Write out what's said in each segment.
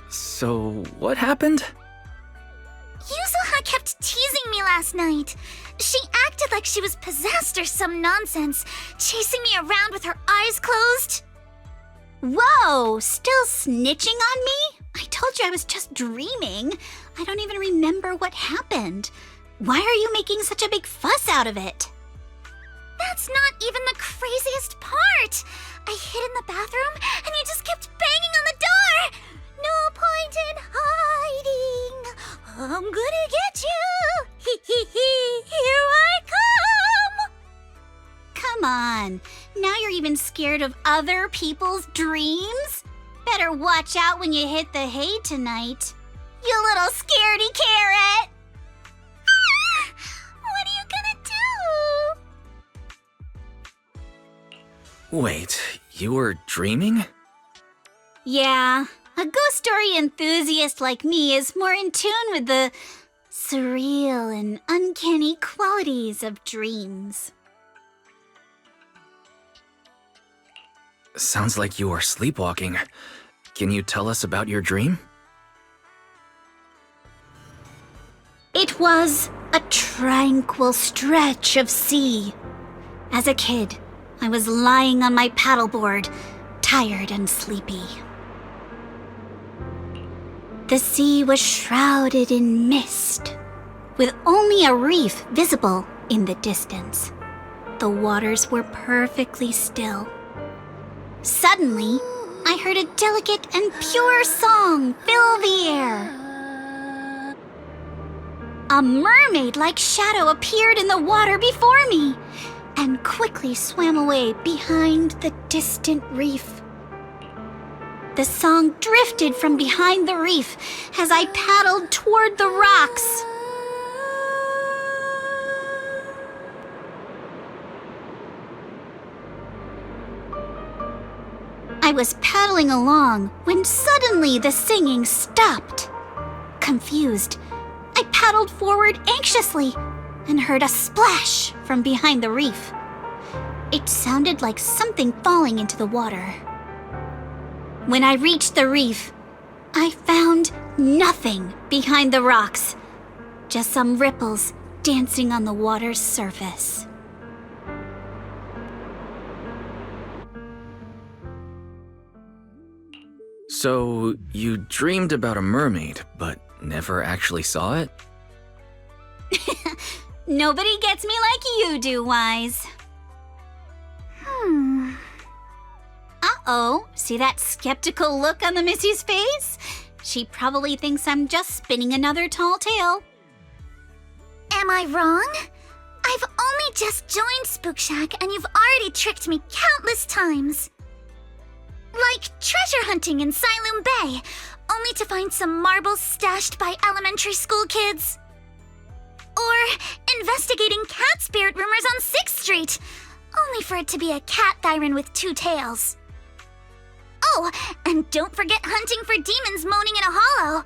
So what happened? Yuzuha kept teasing me last night. She acted like she was possessed or some nonsense, chasing me around with her eyes closed. Whoa, still snitching on me? I told you I was just dreaming. I don't even remember what happened. Why are you making such a big fuss out of it? That's not even the craziest part. I hid in the bathroom and you just kept banging on the door. No point in hiding. I'm gonna get you. Hee hee hee. Here I come. Come on. Now you're even scared of other people's dreams? Better watch out when you hit the hay tonight. You little scaredy carrot. What are you gonna do? Wait, you were dreaming? Yeah, a ghost story enthusiast like me is more in tune with the surreal and uncanny qualities of dreams. Sounds like you are sleepwalking. Can you tell us about your dream? It was a tranquil stretch of sea. As a kid, I was lying on my paddleboard, tired and sleepy. The sea was shrouded in mist, with only a reef visible in the distance. The waters were perfectly still. Suddenly, I heard a delicate and pure song fill the air. A mermaid-like shadow appeared in the water before me and quickly swam away behind the distant reef. The song drifted from behind the reef as I paddled toward the rocks. I was paddling along when suddenly the singing stopped. Confused, I paddled forward anxiously and heard a splash from behind the reef. It sounded like something falling into the water. When I reached the reef, I found nothing behind the rocks, just some ripples dancing on the water's surface. So, you dreamed about a mermaid, but never actually saw it? Nobody gets me like you do, Wise. Uh-oh, see that skeptical look on the Missy's face? She probably thinks I'm just spinning another tall tale. Am I wrong? I've only just joined Spook Shack and you've already tricked me countless times. Like treasure hunting in Siloam Bay, only to find some marbles stashed by elementary school kids. Or investigating cat spirit rumors on 6th Street, only for it to be a cat siren with 2 tails. Oh, and don't forget hunting for demons moaning in a hollow,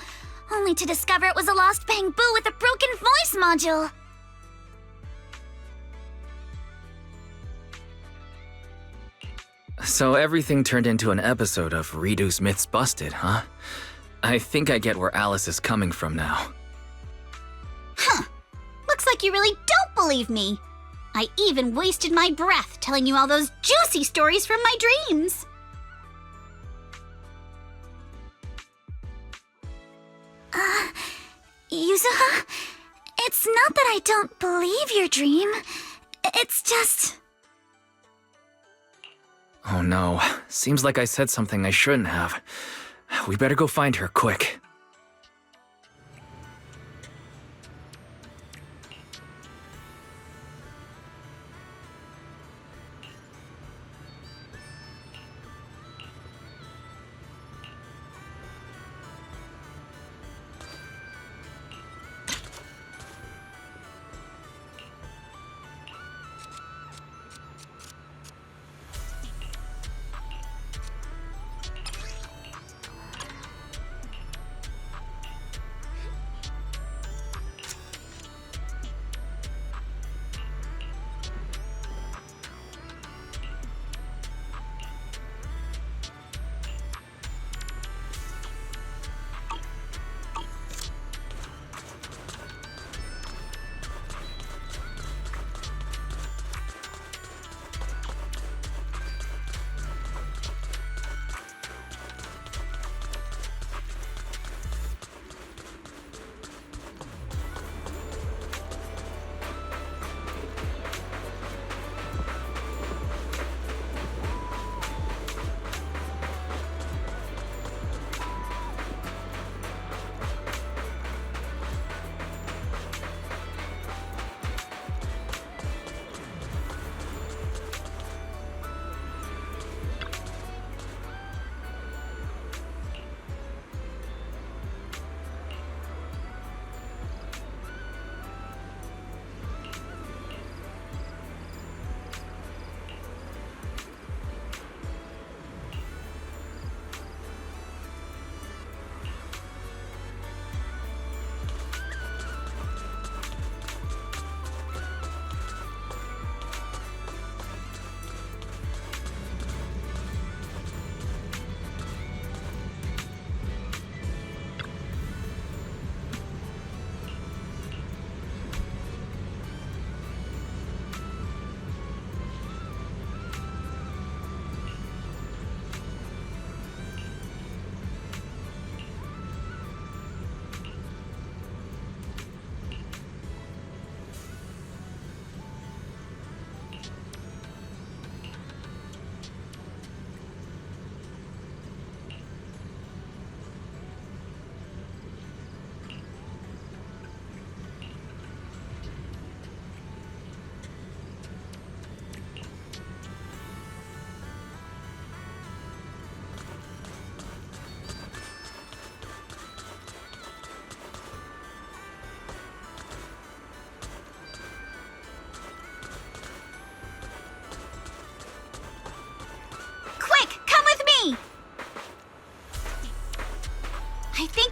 only to discover it was a lost bamboo with a broken voice module. So everything turned into an episode of Reduce Myths Busted, huh? I think I get where Alice is coming from now. Huh. Looks like you really don't believe me. I even wasted my breath telling you all those juicy stories from my dreams. Yuzuha, it's not that I don't believe your dream. It's just... Oh no, seems like I said something I shouldn't have. We better go find her quick.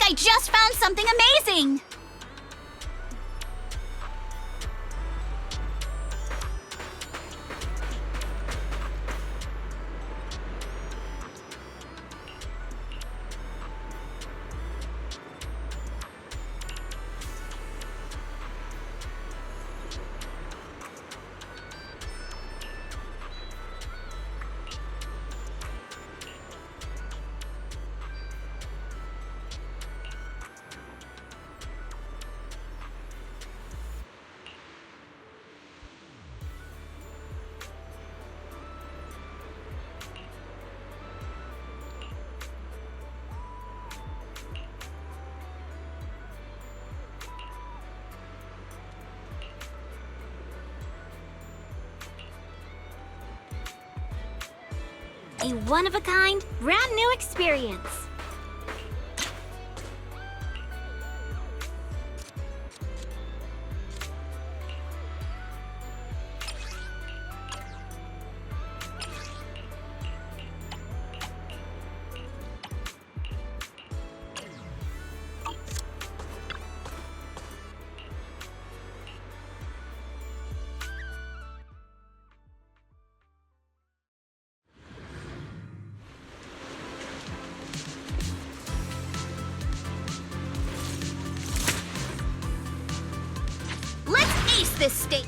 I just found something amazing! A one-of-a-kind, brand new experience. Let's ace this state.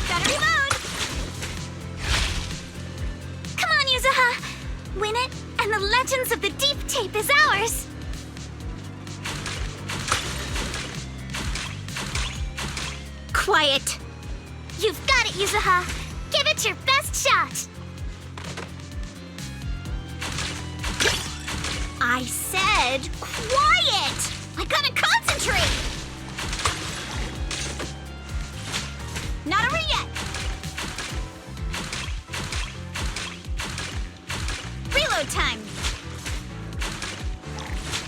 Gotta reload. Come on, Yuzuha! Win it, and the Legends of the Deep tape is ours! Quiet. You've got it, Yuzuha! Give it your best shot! I said quiet! I gotta concentrate! Not over yet! Reload time!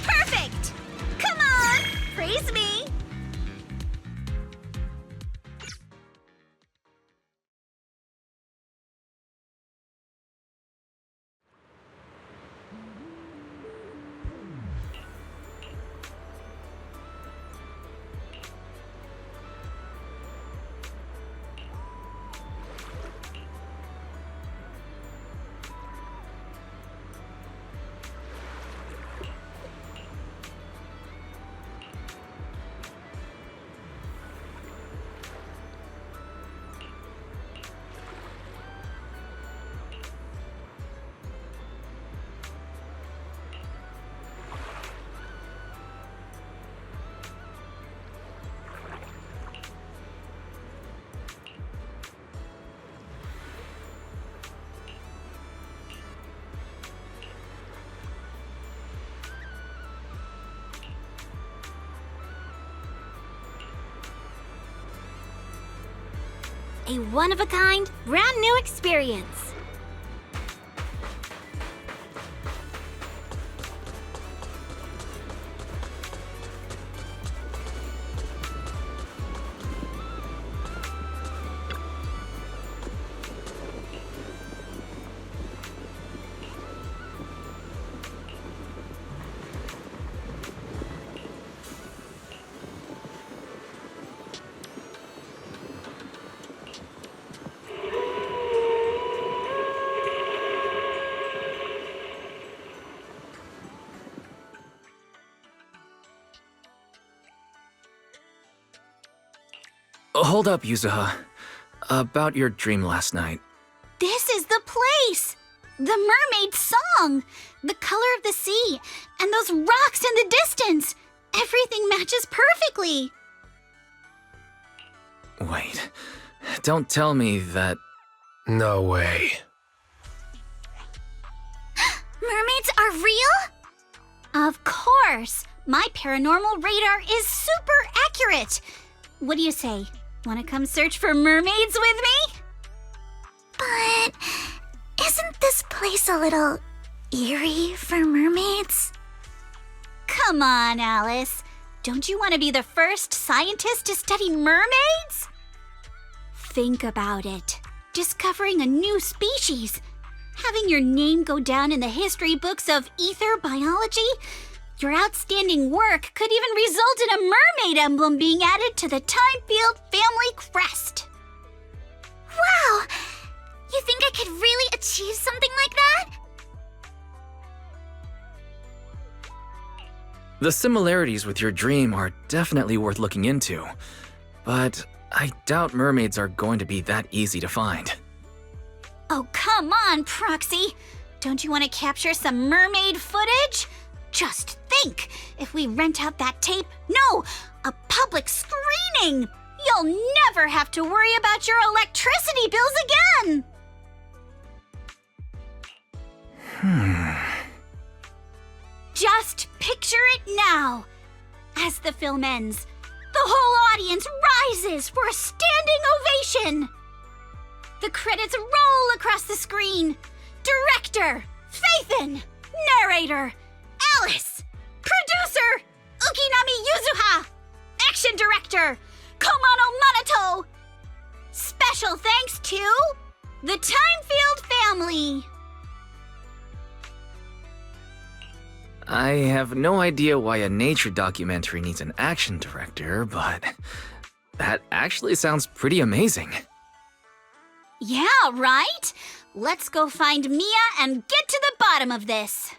Perfect! Come on! Praise me! A one-of-a-kind, brand new experience. Hold up, Yuzuha. About your dream last night. This is the place! The mermaid song! The color of the sea, and those rocks in the distance! Everything matches perfectly! Wait. Don't tell me that... No way. Mermaids are real? Of course! My paranormal radar is super accurate! What do you say? Want to come search for mermaids with me? But place a little eerie for mermaids? Come on, Alice. Don't you want to be the first scientist to study mermaids? Think about it. Discovering a new species. Having your name go down in the history books of ether biology. Your outstanding work could even result in a mermaid emblem being added to the Timefield family crest. Wow! You think I could really achieve something like that? The similarities with your dream are definitely worth looking into, but I doubt mermaids are going to be that easy to find. Oh, come on, Proxy. Don't you want to capture some mermaid footage? Just think, if we rent out that tape, no, a public screening, you'll never have to worry about your electricity bills again. Just picture it now. As the film ends, the whole audience rises for a standing ovation. The credits roll across the screen. Director, Faithin, narrator, Alice, producer, Ukinami Yuzuha, action director, Komano Manato. Special thanks to the Timefield family. I have no idea why a nature documentary needs an action director, but that actually sounds pretty amazing. Yeah, right? Let's go find Mia and get to the bottom of this.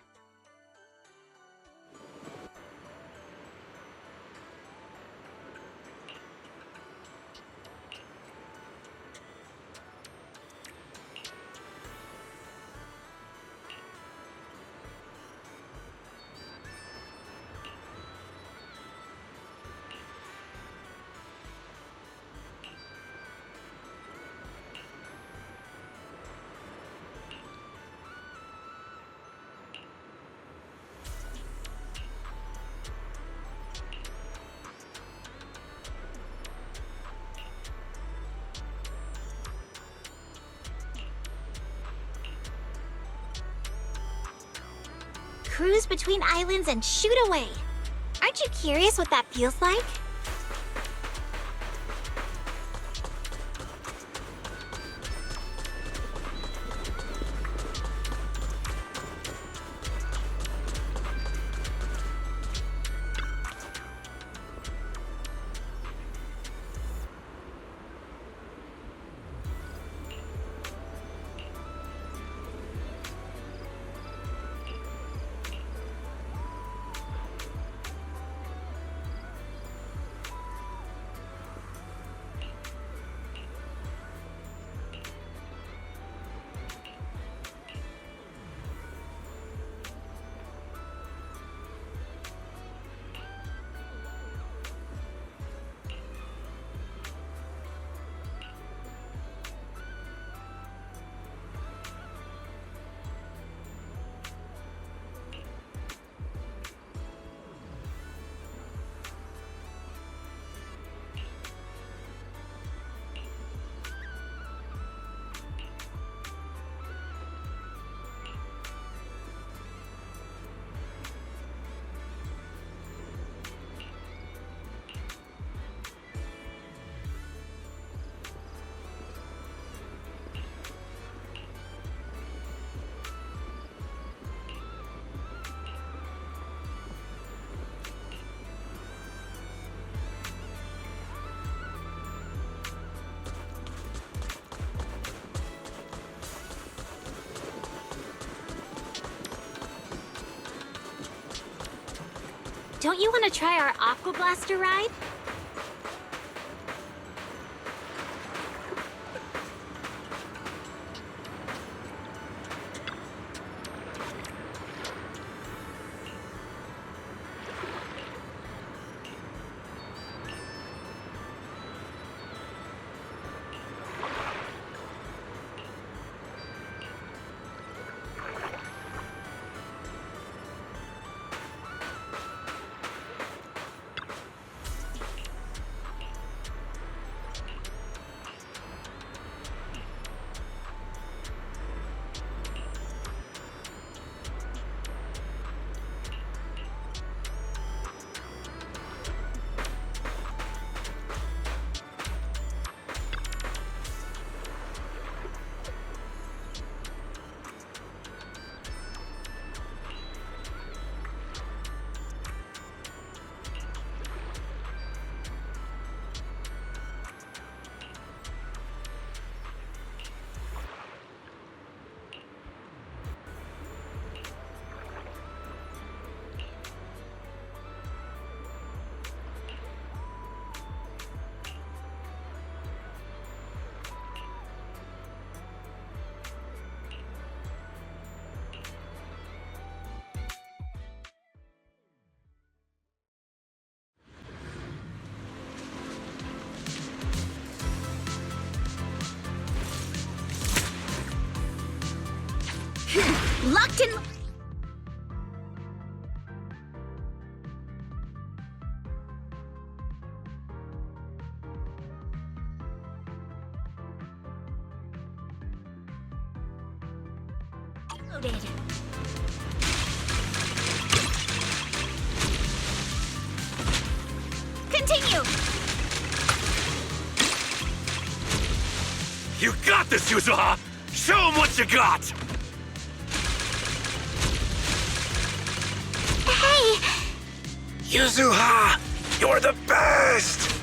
Cruise between islands and shoot away. Aren't you curious what that feels like? Don't you want to try our Aqua Blaster ride? Locked in... Loaded. Continue! You got this, Yuzuha! Show him what you got! Hey! Yuzuha! You're the best!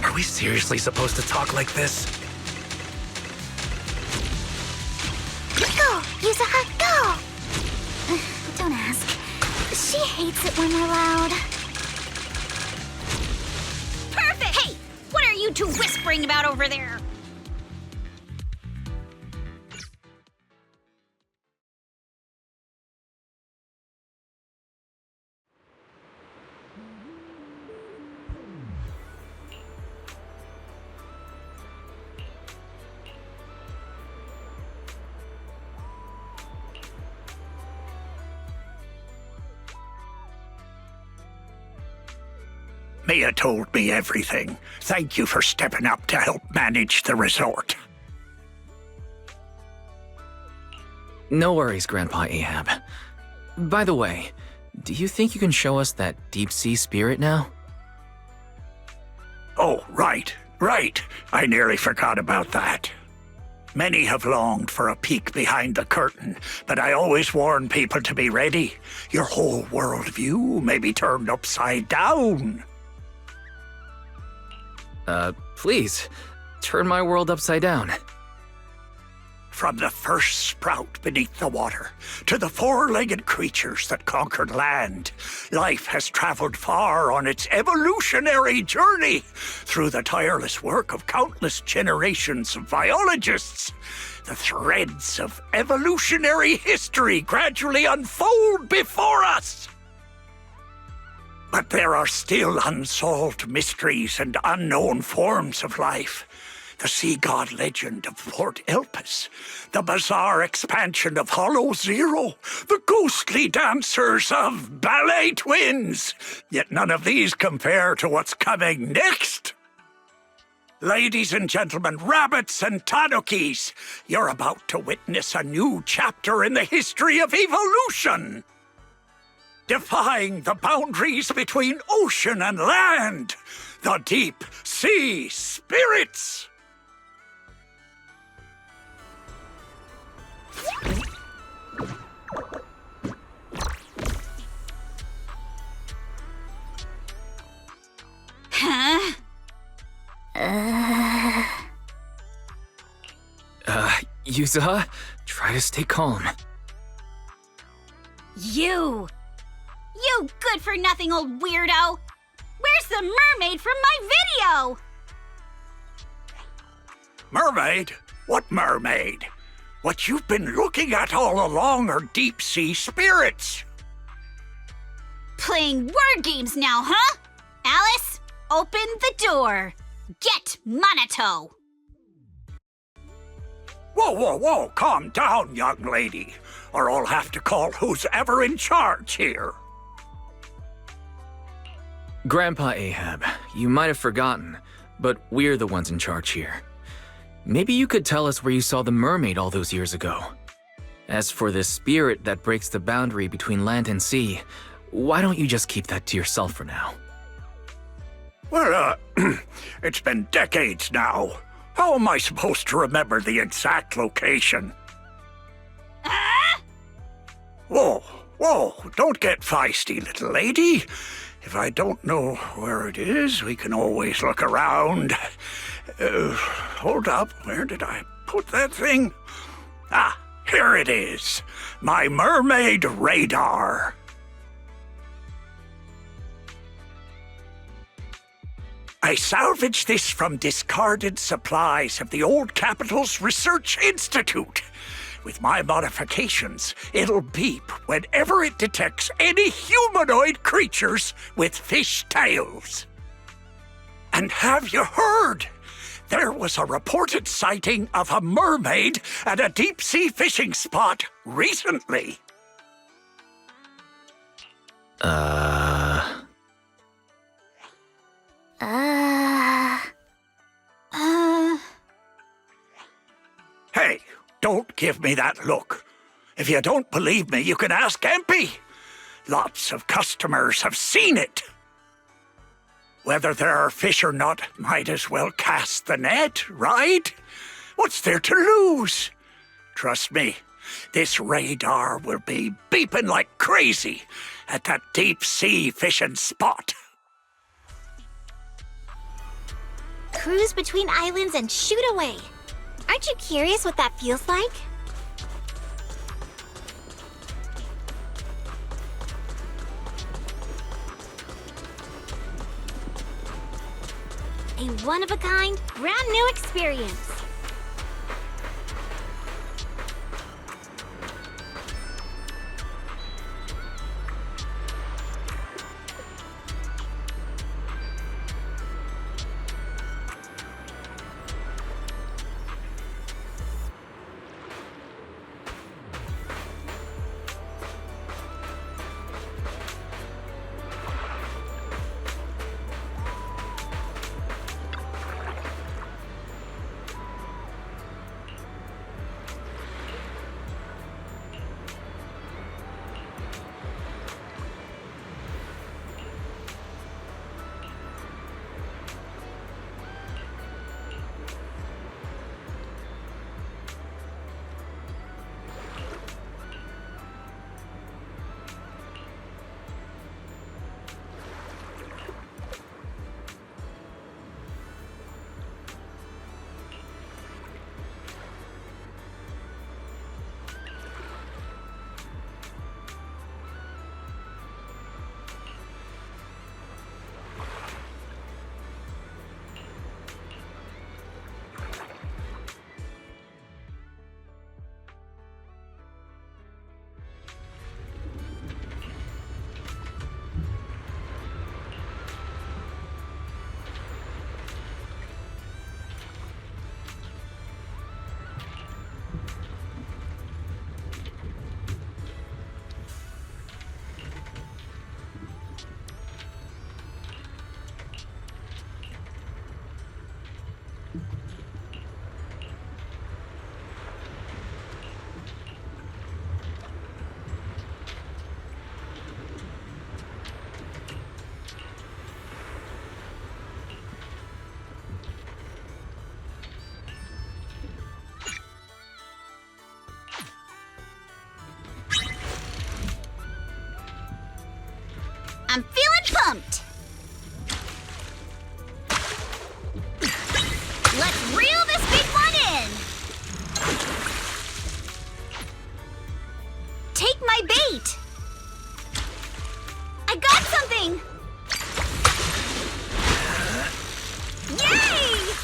Are we seriously supposed to talk like this? Go! Yuzuha, go! Don't ask. She hates it when we're loud. Perfect! Hey! What are you two whispering about over there? Mia told me everything. Thank you for stepping up to help manage the resort. No worries, Grandpa Ahab. By the way, do you think you can show us that deep-sea spirit now? Oh, right. I nearly forgot about that. Many have longed for a peek behind the curtain, but I always warn people to be ready. Your whole worldview may be turned upside down. Please, turn my world upside down. From the first sprout beneath the water to the four-legged creatures that conquered land, life has traveled far on its evolutionary journey through the tireless work of countless generations of biologists. The threads of evolutionary history gradually unfold before us. But there are still unsolved mysteries and unknown forms of life. The sea god legend of Port Elpis, the bizarre expansion of Hollow Zero, the ghostly dancers of Ballet Twins. Yet none of these compare to what's coming next. Ladies and gentlemen, rabbits and tanukis, you're about to witness a new chapter in the history of evolution. Defying the boundaries between ocean and land, the deep sea spirits. Huh? Yuzuha, try to stay calm. You good-for-nothing old weirdo! Where's the mermaid from my video? Mermaid? What mermaid? What you've been looking at all along are deep-sea spirits. Playing word games now, huh? Alice, open the door. Get Monato. Whoa, calm down, young lady, or I'll have to call who's ever in charge here. Grandpa Ahab, you might have forgotten, but we're the ones in charge here. Maybe you could tell us where you saw the mermaid all those years ago. As for the spirit that breaks the boundary between land and sea, why don't you just keep that to yourself for now? Well, it's been decades now. How am I supposed to remember the exact location? Whoa, don't get feisty, little lady. If I don't know where it is, we can always look around. Hold up, where did I put that thing? Ah, here it is. My mermaid radar. I salvaged this from discarded supplies of the old Capital's Research Institute. With my modifications, it'll beep whenever it detects any humanoid creatures with fish tails. And have you heard? There was a reported sighting of a mermaid at a deep-sea fishing spot recently. Hey, don't give me that look. If you don't believe me, you can ask Empy. Lots of customers have seen it. Whether there are fish or not, might as well cast the net, right? What's there to lose? Trust me, this radar will be beeping like crazy at that deep-sea fishing spot. Cruise between islands and shoot away. Aren't you curious what that feels like? A one-of-a-kind, brand-new experience. I'm feeling pumped! Let's reel this big one in! Take my bait! I got something! Yay!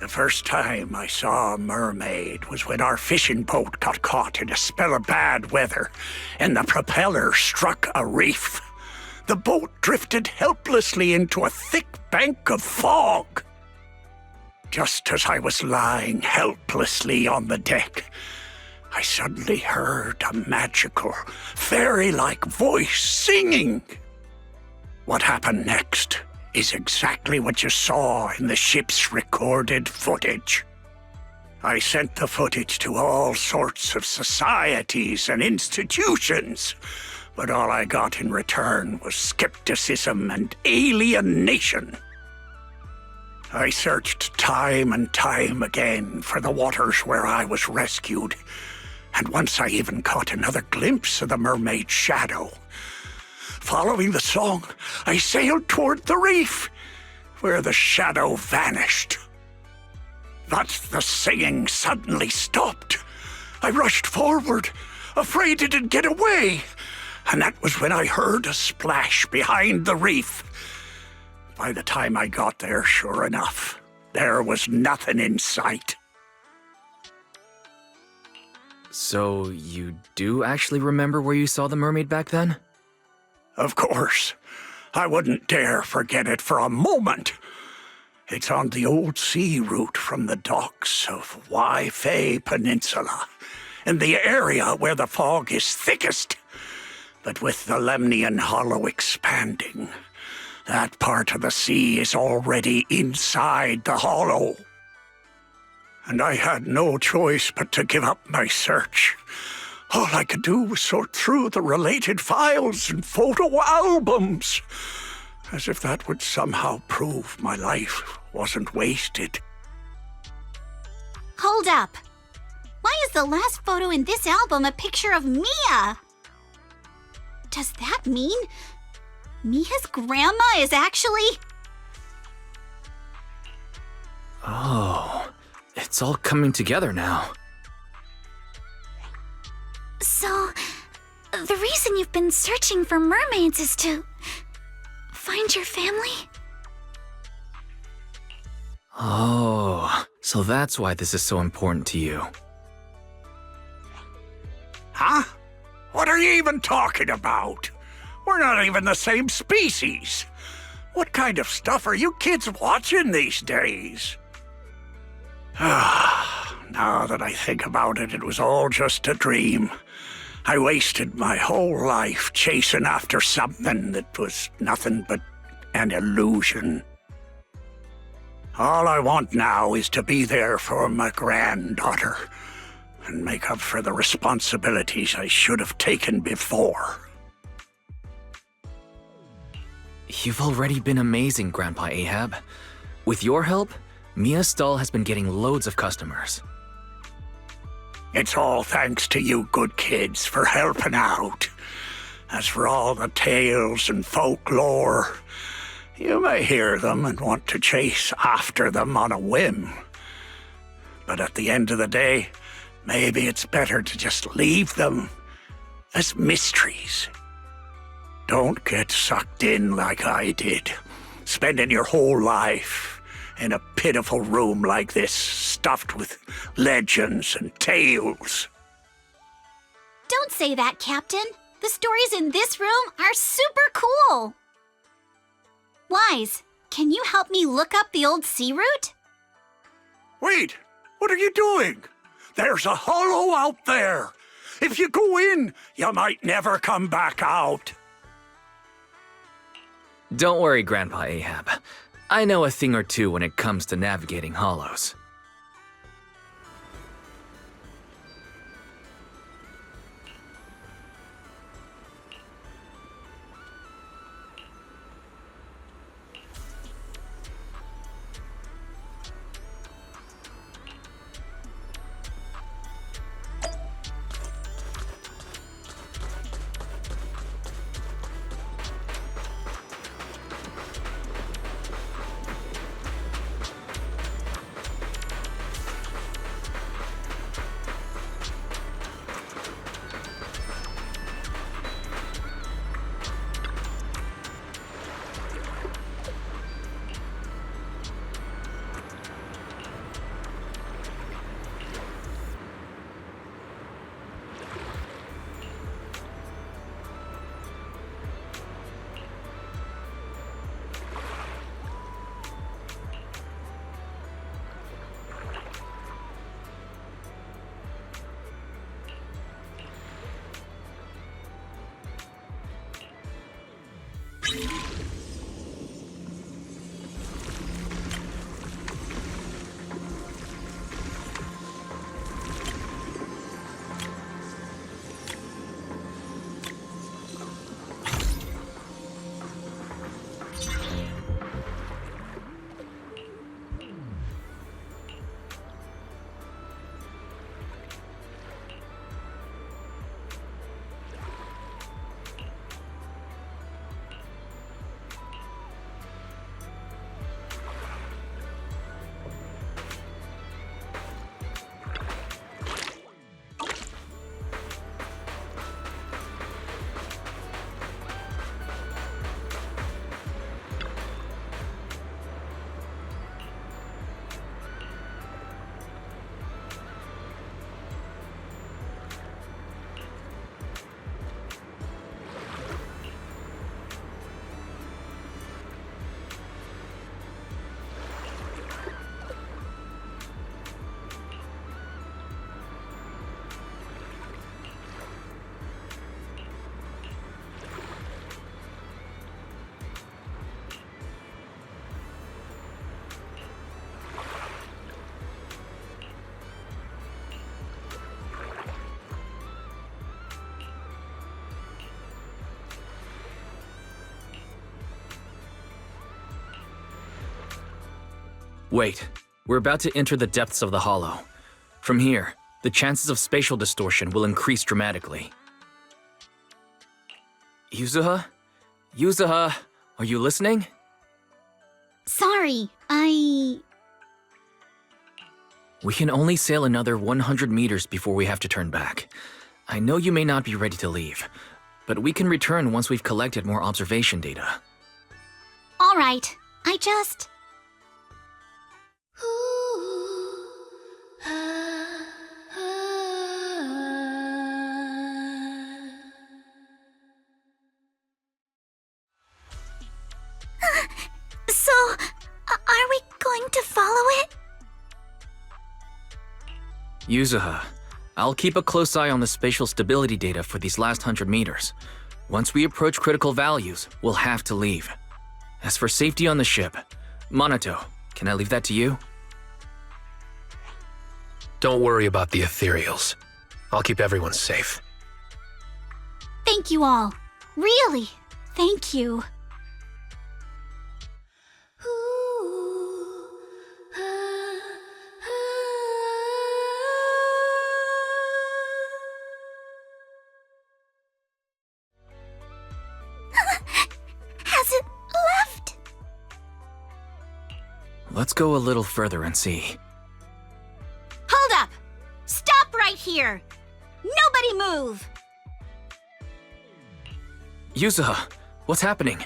The first time I saw a mermaid was when our fishing boat got caught in a spell of bad weather and the propeller struck a reef. The boat drifted helplessly into a thick bank of fog. Just as I was lying helplessly on the deck, I suddenly heard a magical, fairy-like voice singing. What happened next is exactly what you saw in the ship's recorded footage. I sent the footage to all sorts of societies and institutions, but all I got in return was skepticism and alienation. I searched time and time again for the waters where I was rescued, and once I even caught another glimpse of the mermaid's shadow. Following the song, I sailed toward the reef, where the shadow vanished. But the singing suddenly stopped. I rushed forward, afraid it'd get away, and that was when I heard a splash behind the reef. By the time I got there, sure enough, there was nothing in sight. So you do actually remember where you saw the mermaid back then? Of course. I wouldn't dare forget it for a moment. It's on the old sea route from the docks of Waifei Peninsula, in the area where the fog is thickest. But with the Lemnian Hollow expanding, that part of the sea is already inside the hollow. And I had no choice but to give up my search. All I could do was sort through the related files and photo albums, as if that would somehow prove my life wasn't wasted. Hold up. Why is the last photo in this album a picture of Mia? Does that mean Mia's grandma is actually... Oh, it's all coming together now. So, the reason you've been searching for mermaids is to find your family? Oh, so that's why this is so important to you. Huh? What are you even talking about? We're not even the same species. What kind of stuff are you kids watching these days? Now that I think about it, it was all just a dream. I wasted my whole life chasing after something that was nothing but an illusion. All I want now is to be there for my granddaughter and make up for the responsibilities I should have taken before. You've already been amazing, Grandpa Ahab. With your help, Mia's stall has been getting loads of customers. It's all thanks to you good kids for helping out. As for all the tales and folklore, you may hear them and want to chase after them on a whim. But at the end of the day, maybe it's better to just leave them as mysteries. Don't get sucked in like I did, spending your whole life in a pitiful room like this, stuffed with legends and tales. Don't say that, Captain. The stories in this room are super cool. Wise, can you help me look up the old sea route? Wait, what are you doing? There's a hollow out there. If you go in, you might never come back out. Don't worry, Grandpa Ahab. I know a thing or two when it comes to navigating hollows. Wait, we're about to enter the depths of the hollow. From here, the chances of spatial distortion will increase dramatically. Yuzuha? Yuzuha, are you listening? Sorry, We can only sail another 100 meters before we have to turn back. I know you may not be ready to leave, but we can return once we've collected more observation data. All right. I just... So, are we going to follow it? Yuzuha, I'll keep a close eye on the spatial stability data for these last 100 meters. Once we approach critical values, we'll have to leave. As for safety on the ship, Monato, can I leave that to you? Don't worry about the ethereals. I'll keep everyone safe. Thank you all. Really, thank you. Has it left? Let's go a little further and see. Hold up! Stop right here! Nobody move! Yuzuha, what's happening?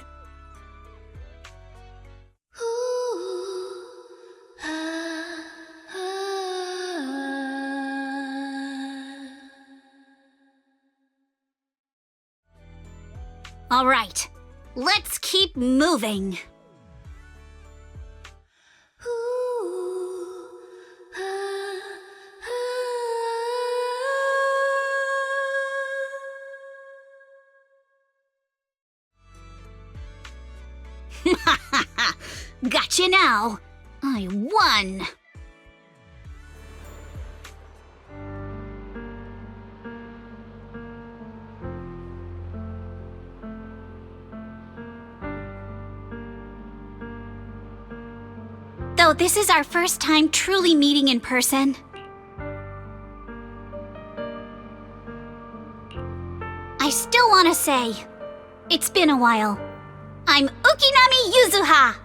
All right, let's keep moving. Gotcha now. I won. Though this is our first time truly meeting in person. I still want to say, it's been a while. I'm Ukinami Yuzuha!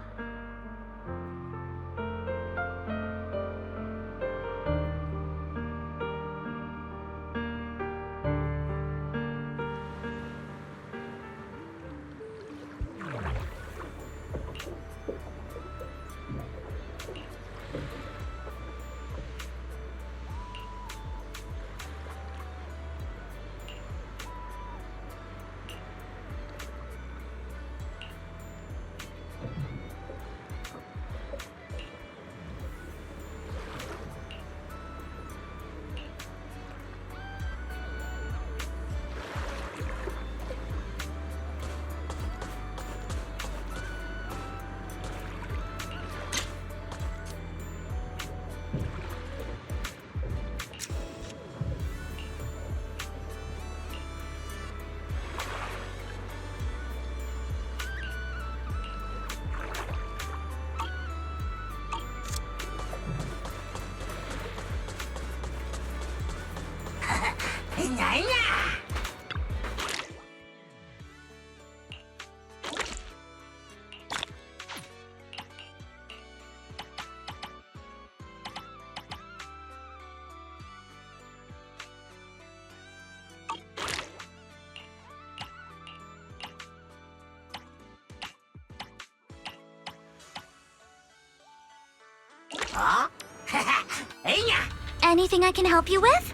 Anything I can help you with?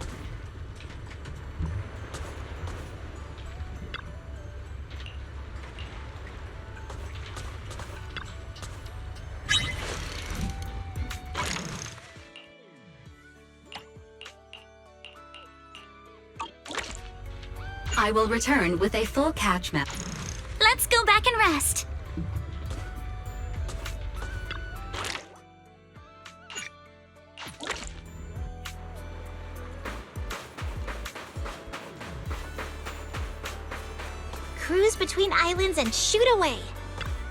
I will return with a full catch map. Let's go back and rest. Cruise between islands and shoot away.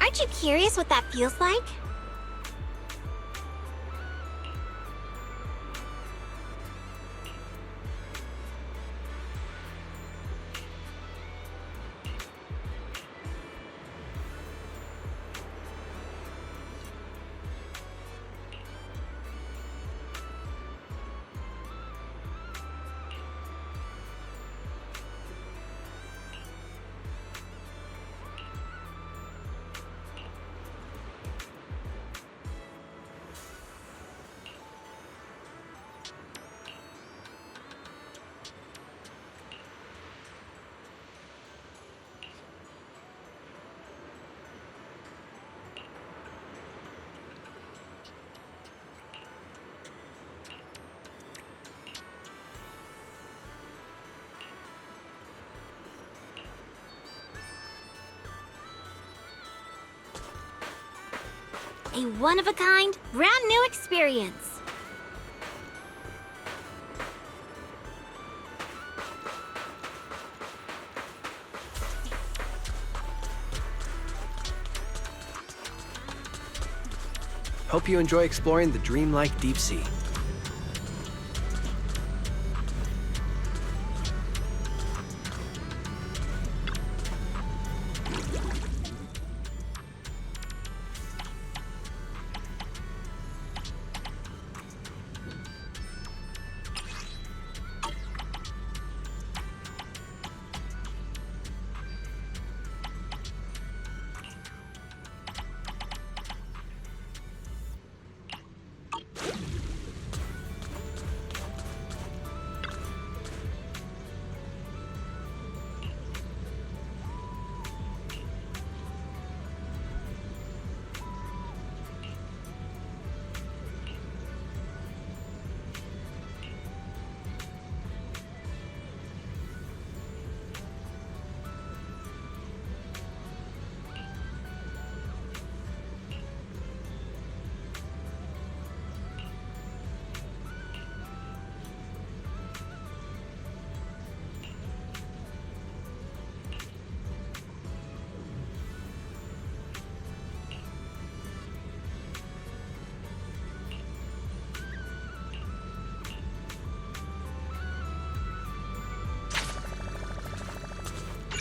Aren't you curious what that feels like? A one-of-a-kind, brand new experience. Hope you enjoy exploring the dreamlike deep sea.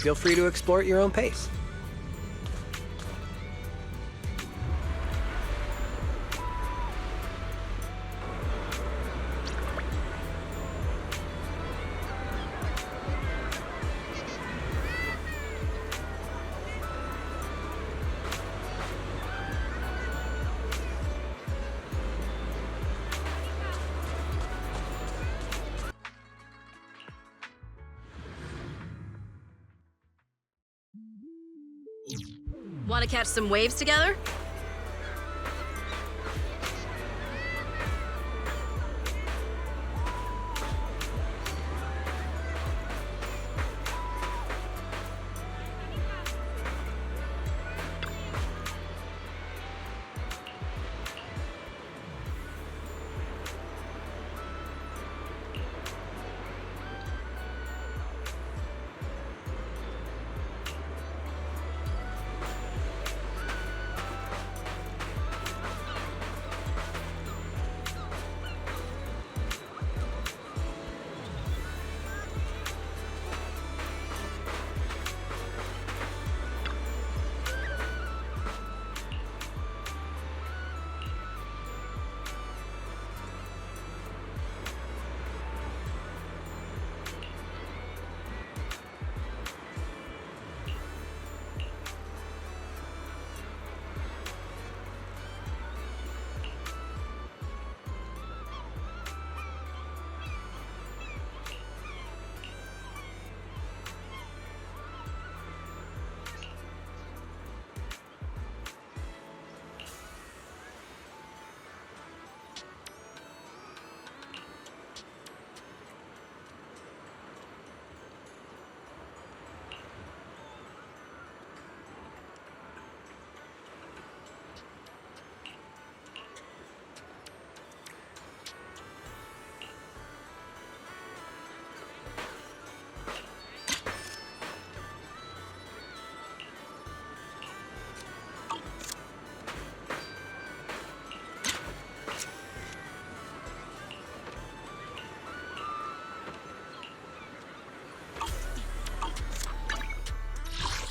Feel free to explore at your own pace. Want to catch some waves together?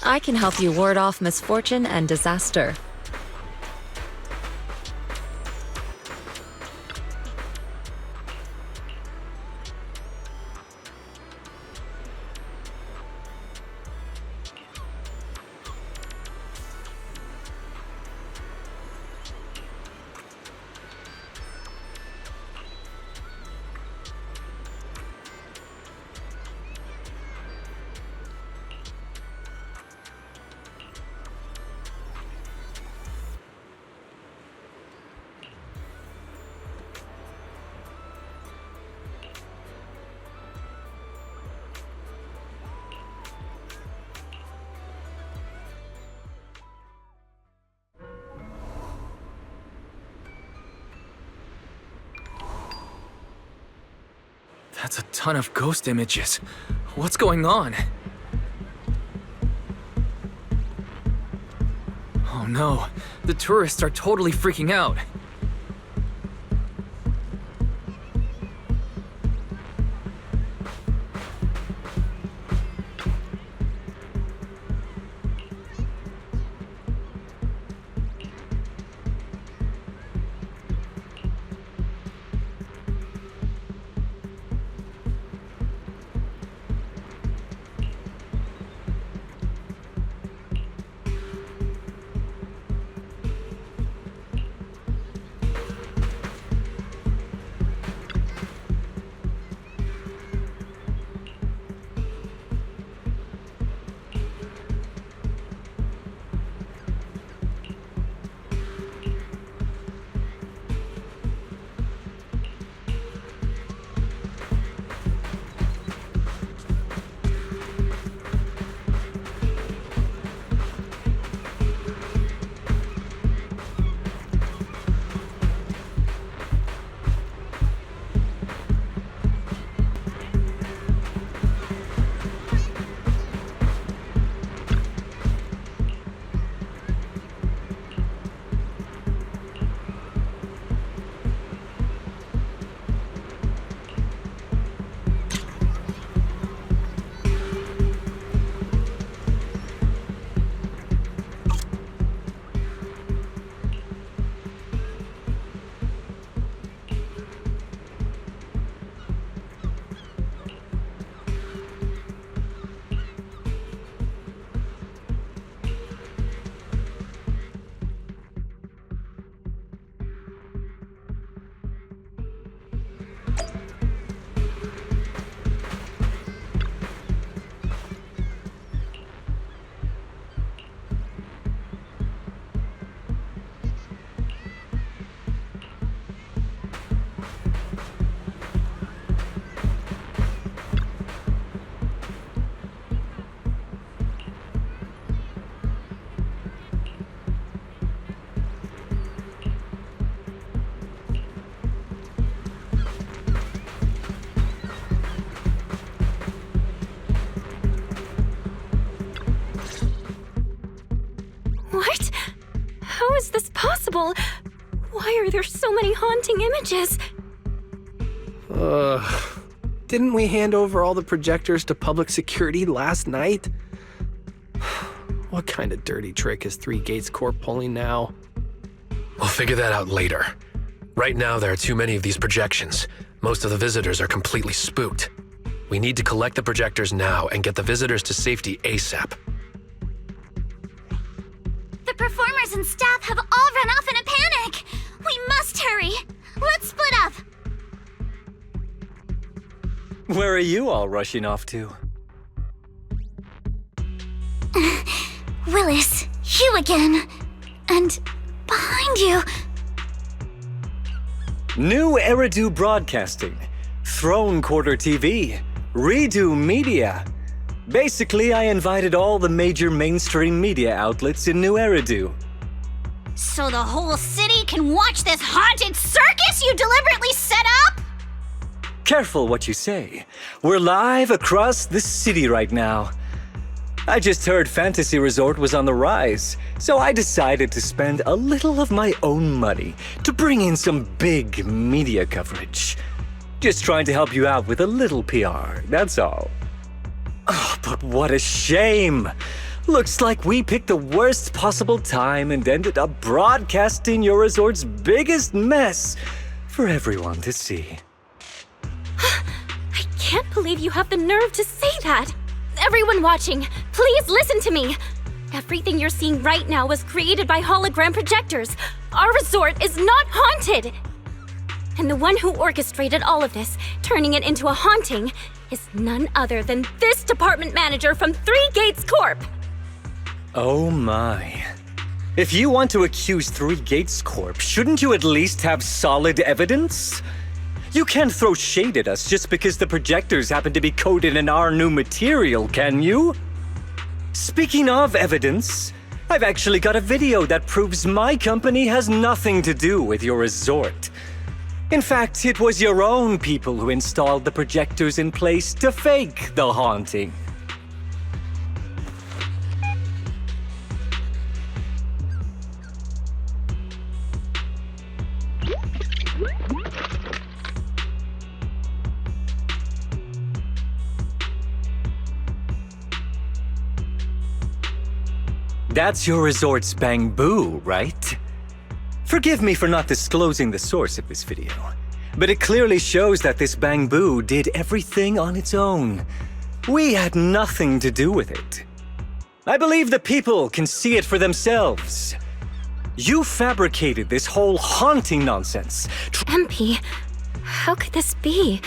I can help you ward off misfortune and disaster. That's a ton of ghost images. What's going on? Oh no, the tourists are totally freaking out. What? How is this possible? Why are there so many haunting images? Didn't we hand over all the projectors to public security last night? What kind of dirty trick is Three Gates Corp pulling now? We'll figure that out later. Right now, there are too many of these projections. Most of the visitors are completely spooked. We need to collect the projectors now and get the visitors to safety ASAP. The performers and staff have all run off in a panic! We must hurry! Let's split up! Where are you all rushing off to? Willis, you again. And behind you. New Eridu Broadcasting, Throne Quarter TV, Redo Media. Basically, I invited all the major mainstream media outlets in New Eridu. So the whole city can watch this haunted circus you deliberately set up? Careful what you say. We're live across the city right now. I just heard Fantasy Resort was on the rise, so I decided to spend a little of my own money to bring in some big media coverage. Just trying to help you out with a little PR, that's all. Oh, but what a shame! Looks like we picked the worst possible time and ended up broadcasting your resort's biggest mess for everyone to see. I can't believe you have the nerve to say that! Everyone watching, please listen to me! Everything you're seeing right now was created by hologram projectors. Our resort is not haunted! And the one who orchestrated all of this, turning it into a haunting, is none other than this department manager from Three Gates Corp! Oh my. If you want to accuse Three Gates Corp, shouldn't you at least have solid evidence? You can't throw shade at us just because the projectors happen to be coated in our new material, can you? Speaking of evidence, I've actually got a video that proves my company has nothing to do with your resort. In fact, it was your own people who installed the projectors in place to fake the haunting. That's your resort's bamboo, right? Forgive me for not disclosing the source of this video, but it clearly shows that this bamboo did everything on its own. We had nothing to do with it. I believe the people can see it for themselves. You fabricated this whole haunting nonsense. MP, how could this be?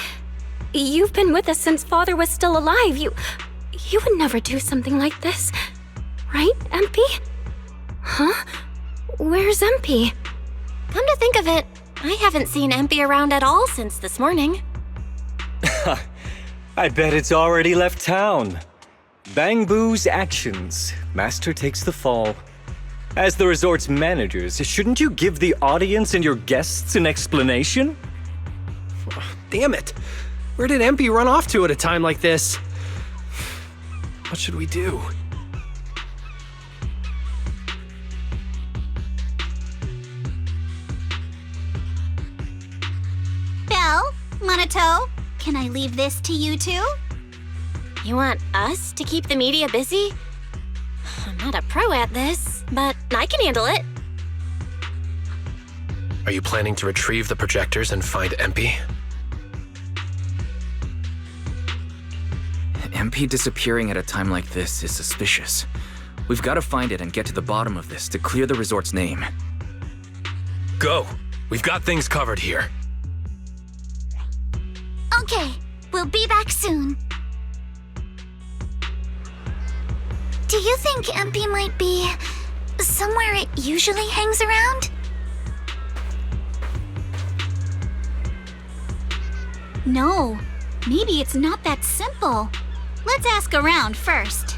You've been with us since Father was still alive. You would never do something like this. Right, MP? Huh? Where's MP? Come to think of it, I haven't seen MP around at all since this morning. I bet it's already left town. Bamboo's actions. Master takes the fall. As the resort's managers, shouldn't you give the audience and your guests an explanation? Damn it! Where did MP run off to at a time like this? What should we do? Belle, Monato, can I leave this to you two? You want us to keep the media busy? I'm not a pro at this, but I can handle it. Are you planning to retrieve the projectors and find MP? MP disappearing at a time like this is suspicious. We've got to find it and get to the bottom of this to clear the resort's name. Go! We've got things covered here. Okay, we'll be back soon. Do you think MP might be somewhere it usually hangs around? No, maybe it's not that simple. Let's ask around first.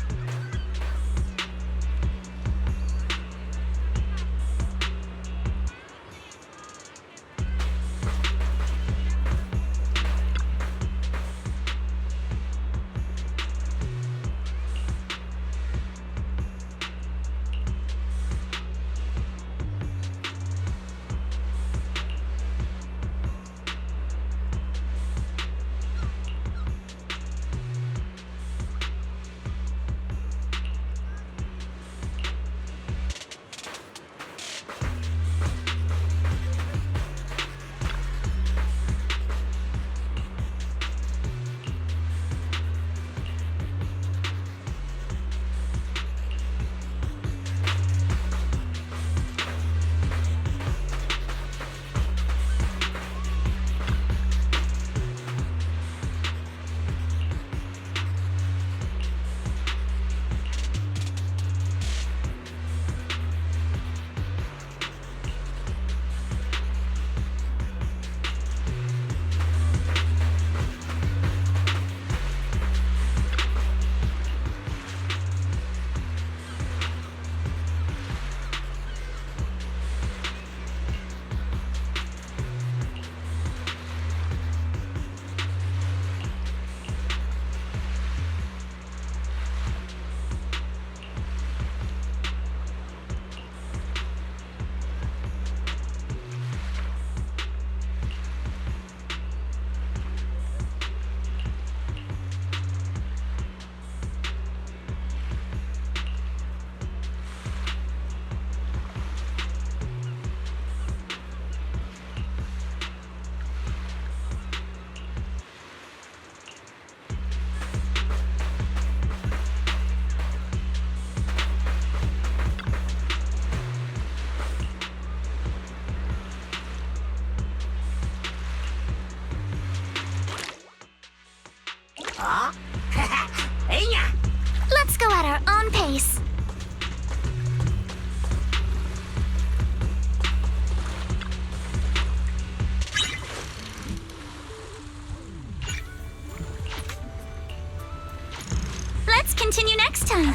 Let's go at our own pace. Let's continue next time.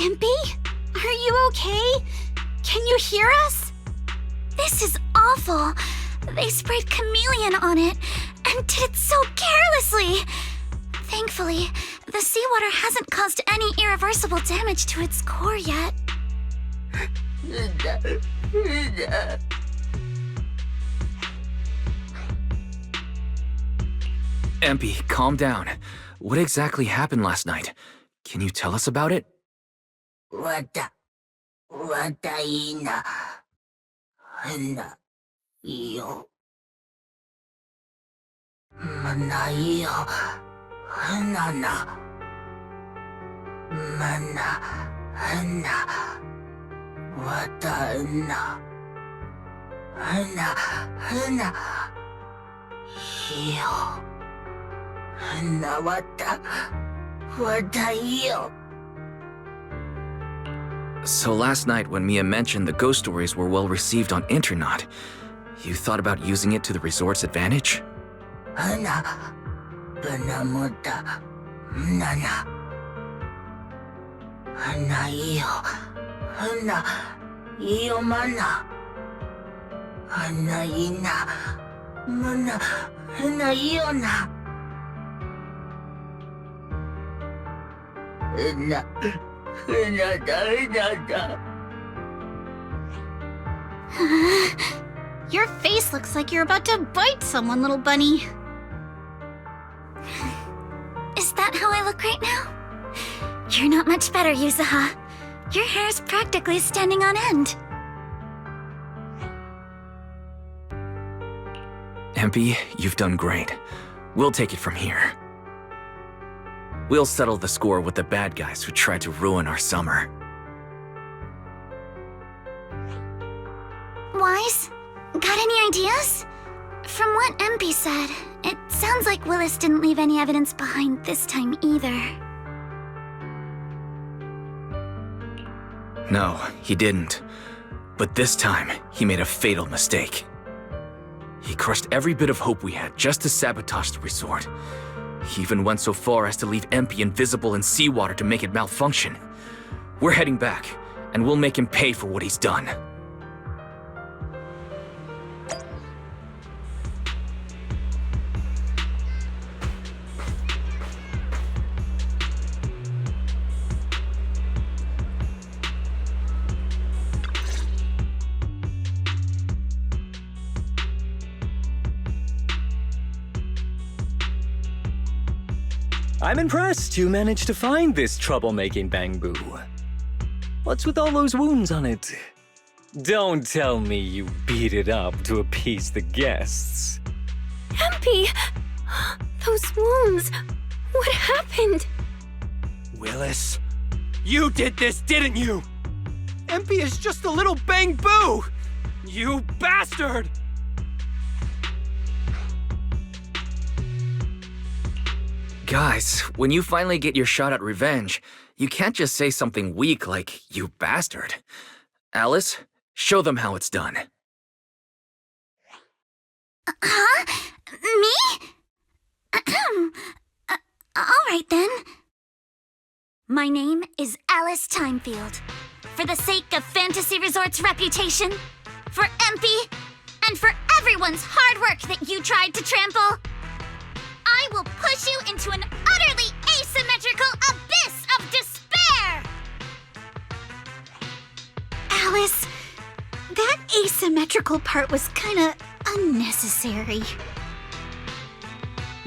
Impy? Are you okay? Can you hear us? This is awful. They sprayed chameleon on it and did it so carelessly. Thankfully, the seawater hasn't caused any irreversible damage to its core yet. Empy, calm down. What exactly happened last night? Can you tell us about it? So last night when Mia mentioned the ghost stories were well received on internet, you thought about using it to the resort's advantage? Your face looks like you're about to bite someone, little bunny. Is that how I look right now? You're not much better, Yuzuha. Your hair's practically standing on end. Empy, you've done great. We'll take it from here. We'll settle the score with the bad guys who tried to ruin our summer. Wise, got any ideas? From what MP said, it sounds like Willis didn't leave any evidence behind this time either. No, he didn't. But this time, he made a fatal mistake. He crushed every bit of hope we had just to sabotage the resort. He even went so far as to leave Empy invisible in seawater to make it malfunction. We're heading back, and we'll make him pay for what he's done. I'm impressed you managed to find this troublemaking bamboo. What's with all those wounds on it? Don't tell me you beat it up to appease the guests. Empy! Those wounds! What happened? Willis, you did this, didn't you? Empy is just a little bamboo! You bastard! Guys, when you finally get your shot at revenge, you can't just say something weak like, "You bastard." Alice, show them how it's done. Huh? Me? Alright then. My name is Alice Timefield. For the sake of Fantasy Resort's reputation, for MP, and for everyone's hard work that you tried to trample, I will push you into an utterly asymmetrical abyss of despair! Alice, that asymmetrical part was kinda unnecessary.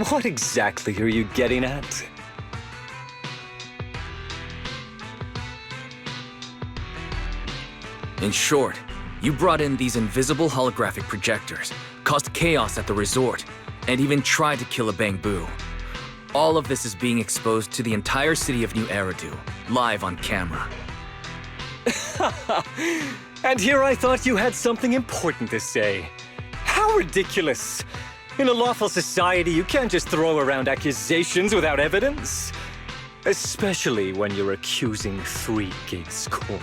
What exactly are you getting at? In short, you brought in these invisible holographic projectors, caused chaos at the resort, and even tried to kill a bamboo. All of this is being exposed to the entire city of New Eridu, live on camera. And here I thought you had something important to say. How ridiculous! In a lawful society, you can't just throw around accusations without evidence. Especially when you're accusing Three Gates Corp.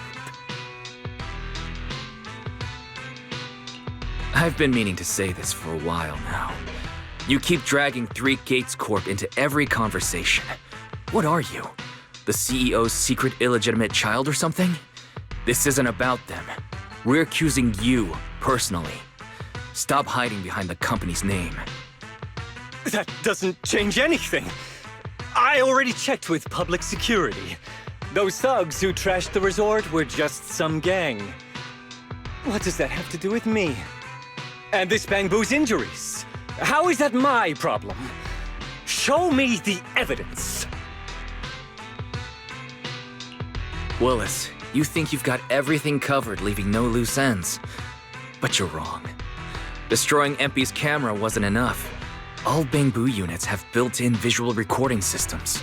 I've been meaning to say this for a while now. You keep dragging Three Gates Corp into every conversation. What are you? The CEO's secret illegitimate child or something? This isn't about them. We're accusing you, personally. Stop hiding behind the company's name. That doesn't change anything. I already checked with public security. Those thugs who trashed the resort were just some gang. What does that have to do with me? And this Bangbu's injuries? How is that my problem? Show me the evidence. Willis, you think you've got everything covered, leaving no loose ends. But you're wrong. Destroying MP's camera wasn't enough. All Bangbu units have built-in visual recording systems.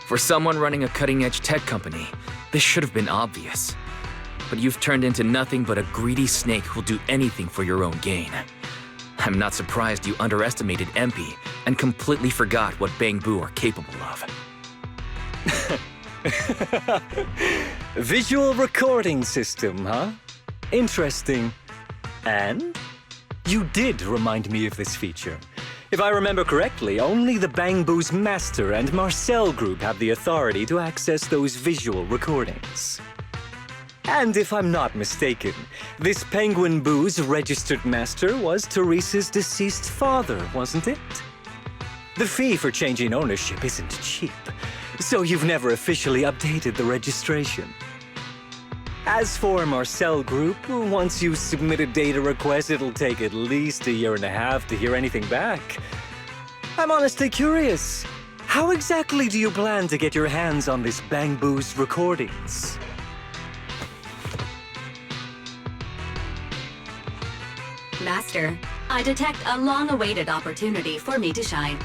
For someone running a cutting-edge tech company, this should have been obvious. But you've turned into nothing but a greedy snake who'll do anything for your own gain. I'm not surprised you underestimated MP and completely forgot what Bangbu are capable of. Visual recording system, huh? Interesting. And? You did remind me of this feature. If I remember correctly, only the Bangbu's Master and Marcel Group have the authority to access those visual recordings. And if I'm not mistaken, this Penguin Boo's registered master was Teresa's deceased father, wasn't it? The fee for changing ownership isn't cheap, so you've never officially updated the registration. As for Marcel Group, once you submit a data request, it'll take at least 1.5 years to hear anything back. I'm honestly curious. How exactly do you plan to get your hands on this Bangbu's recordings? Master, I detect a long-awaited opportunity for me to shine.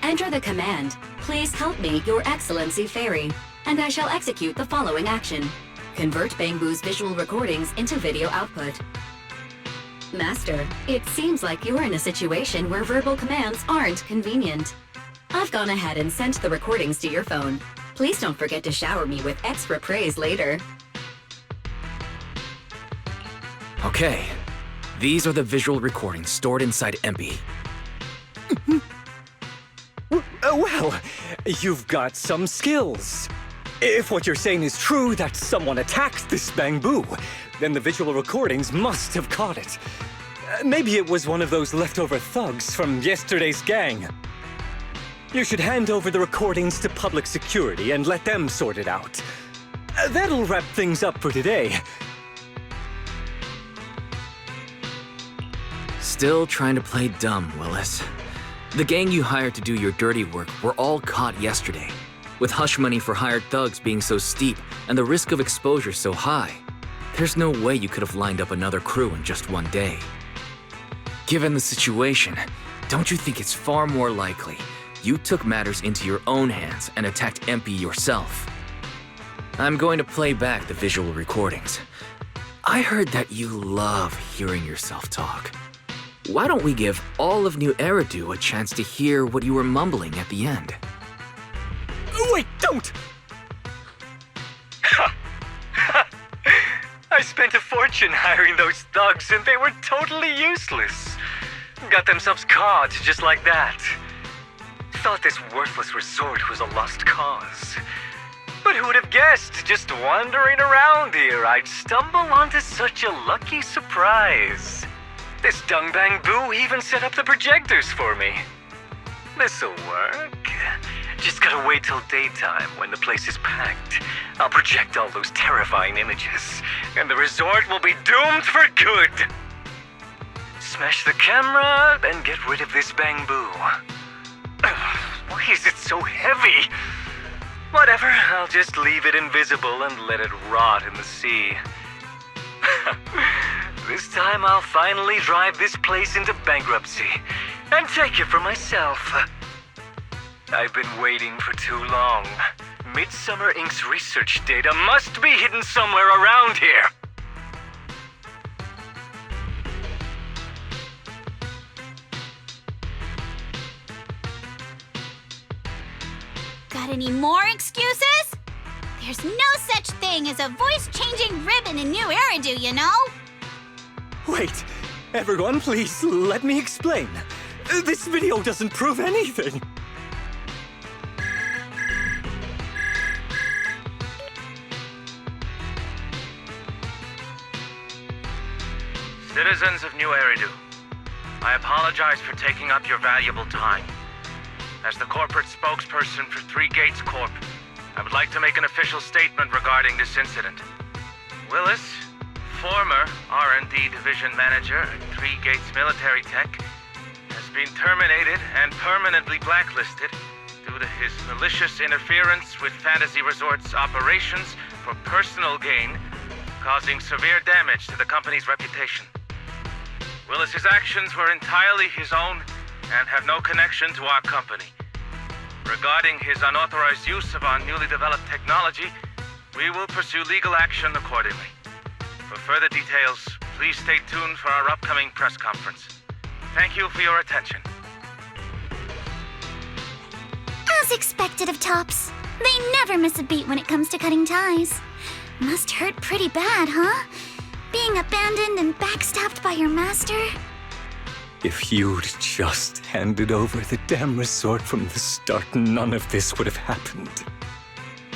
Enter the command, "Please help me, Your Excellency Fairy," and I shall execute the following action. Convert Bangbu's visual recordings into video output. Master, it seems like you're in a situation where verbal commands aren't convenient. I've gone ahead and sent the recordings to your phone. Please don't forget to shower me with extra praise later. Okay. These are the visual recordings stored inside MP. Well, you've got some skills. If what you're saying is true, that someone attacked this Bangbu, then the visual recordings must have caught it. Maybe it was one of those leftover thugs from yesterday's gang. You should hand over the recordings to public security and let them sort it out. That'll wrap things up for today. Still trying to play dumb, Willis. The gang you hired to do your dirty work were all caught yesterday. With hush money for hired thugs being so steep and the risk of exposure so high, there's no way you could have lined up another crew in just one day. Given the situation, don't you think it's far more likely you took matters into your own hands and attacked MP yourself? I'm going to play back the visual recordings. I heard that you love hearing yourself talk. Why don't we give all of New Eridu a chance to hear what you were mumbling at the end? Wait, don't! I spent a fortune hiring those thugs and they were totally useless. Got themselves caught just like that. Thought this worthless resort was a lost cause. But who would have guessed, just wandering around here, I'd stumble onto such a lucky surprise. This Dung Bangbu even set up the projectors for me. This'll work. Just gotta wait till daytime when the place is packed. I'll project all those terrifying images, and the resort will be doomed for good. Smash the camera, then get rid of this Bangbu. Why is it so heavy? Whatever, I'll just leave it invisible and let it rot in the sea. This time I'll finally drive this place into bankruptcy and take it for myself. I've been waiting for too long. Midsummer Inc.'s research data must be hidden somewhere around here. Got any more excuses? There's no such thing as a voice-changing ribbon in New Eridu, you know? Wait, everyone, please let me explain. This video doesn't prove anything. Citizens of New Eridu, I apologize for taking up your valuable time. As the corporate spokesperson for Three Gates Corp., I would like to make an official statement regarding this incident. Willis, former R&D division manager at Three Gates Military Tech, has been terminated and permanently blacklisted due to his malicious interference with Fantasy Resort's operations for personal gain, causing severe damage to the company's reputation. Willis's actions were entirely his own and have no connection to our company. Regarding his unauthorized use of our newly developed technology, we will pursue legal action accordingly. For further details, please stay tuned for our upcoming press conference. Thank you for your attention. As expected of Tops, they never miss a beat when it comes to cutting ties. Must hurt pretty bad, huh? Being abandoned and backstabbed by your master? If you'd just handed over the damn resort from the start, none of this would have happened.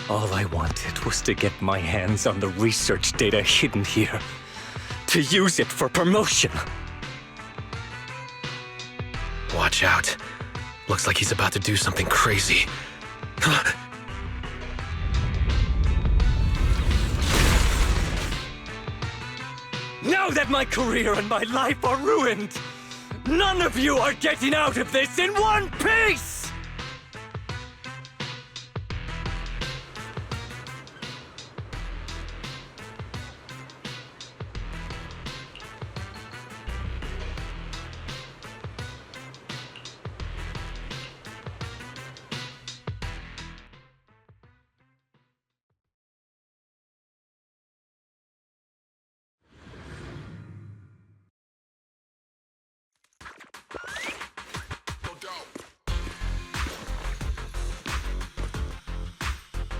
All I wanted was to get my hands on the research data hidden here, to use it for promotion. Watch out. Looks like he's about to do something crazy. Now that my career and my life are ruined, none of you are getting out of this in one piece!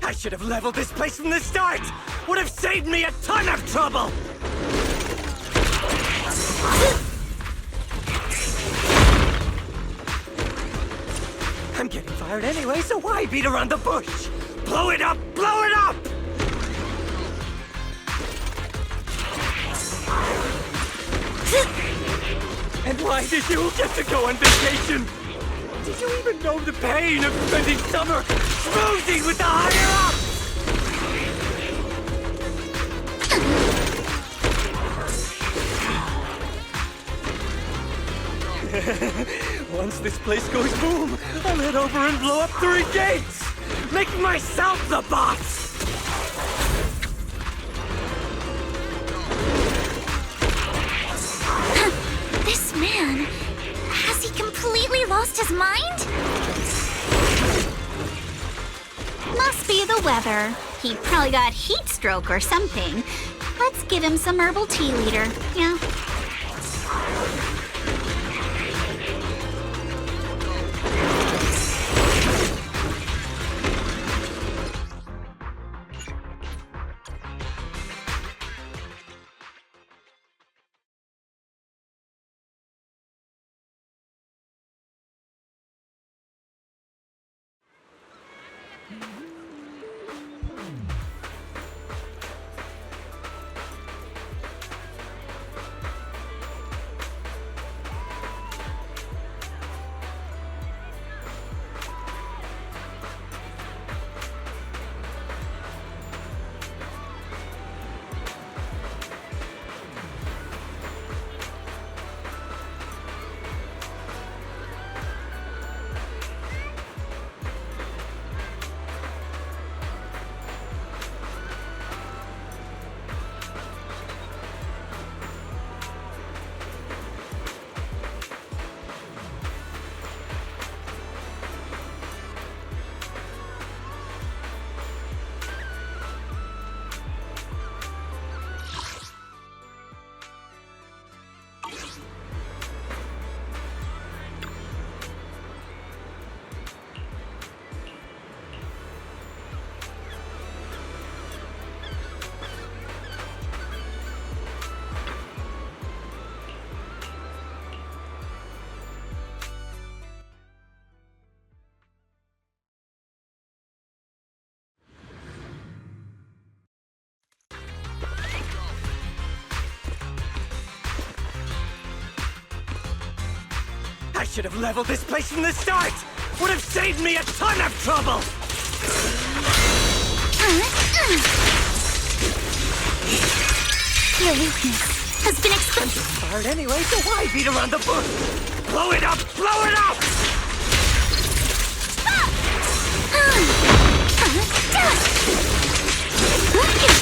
I should have leveled this place from the start! Would have saved me a ton of trouble! I'm getting fired anyway, so why beat around the bush? Blow it up! Blow it up! And why did you get to go on vacation? Did you even know the pain of spending summer schmoozing with the higher-ups? Once this place goes boom, I'll head over and blow up Three Gates! Make myself the boss! This man... has he completely lost his mind? Must be the weather. He probably got heat stroke or something. Let's give him some herbal tea leader. Yeah. should have leveled this place from the start! Would have saved me a ton of trouble! Your weakness has been exposed. Hard anyway, so why beat around the bush? Blow it up! Blow it up!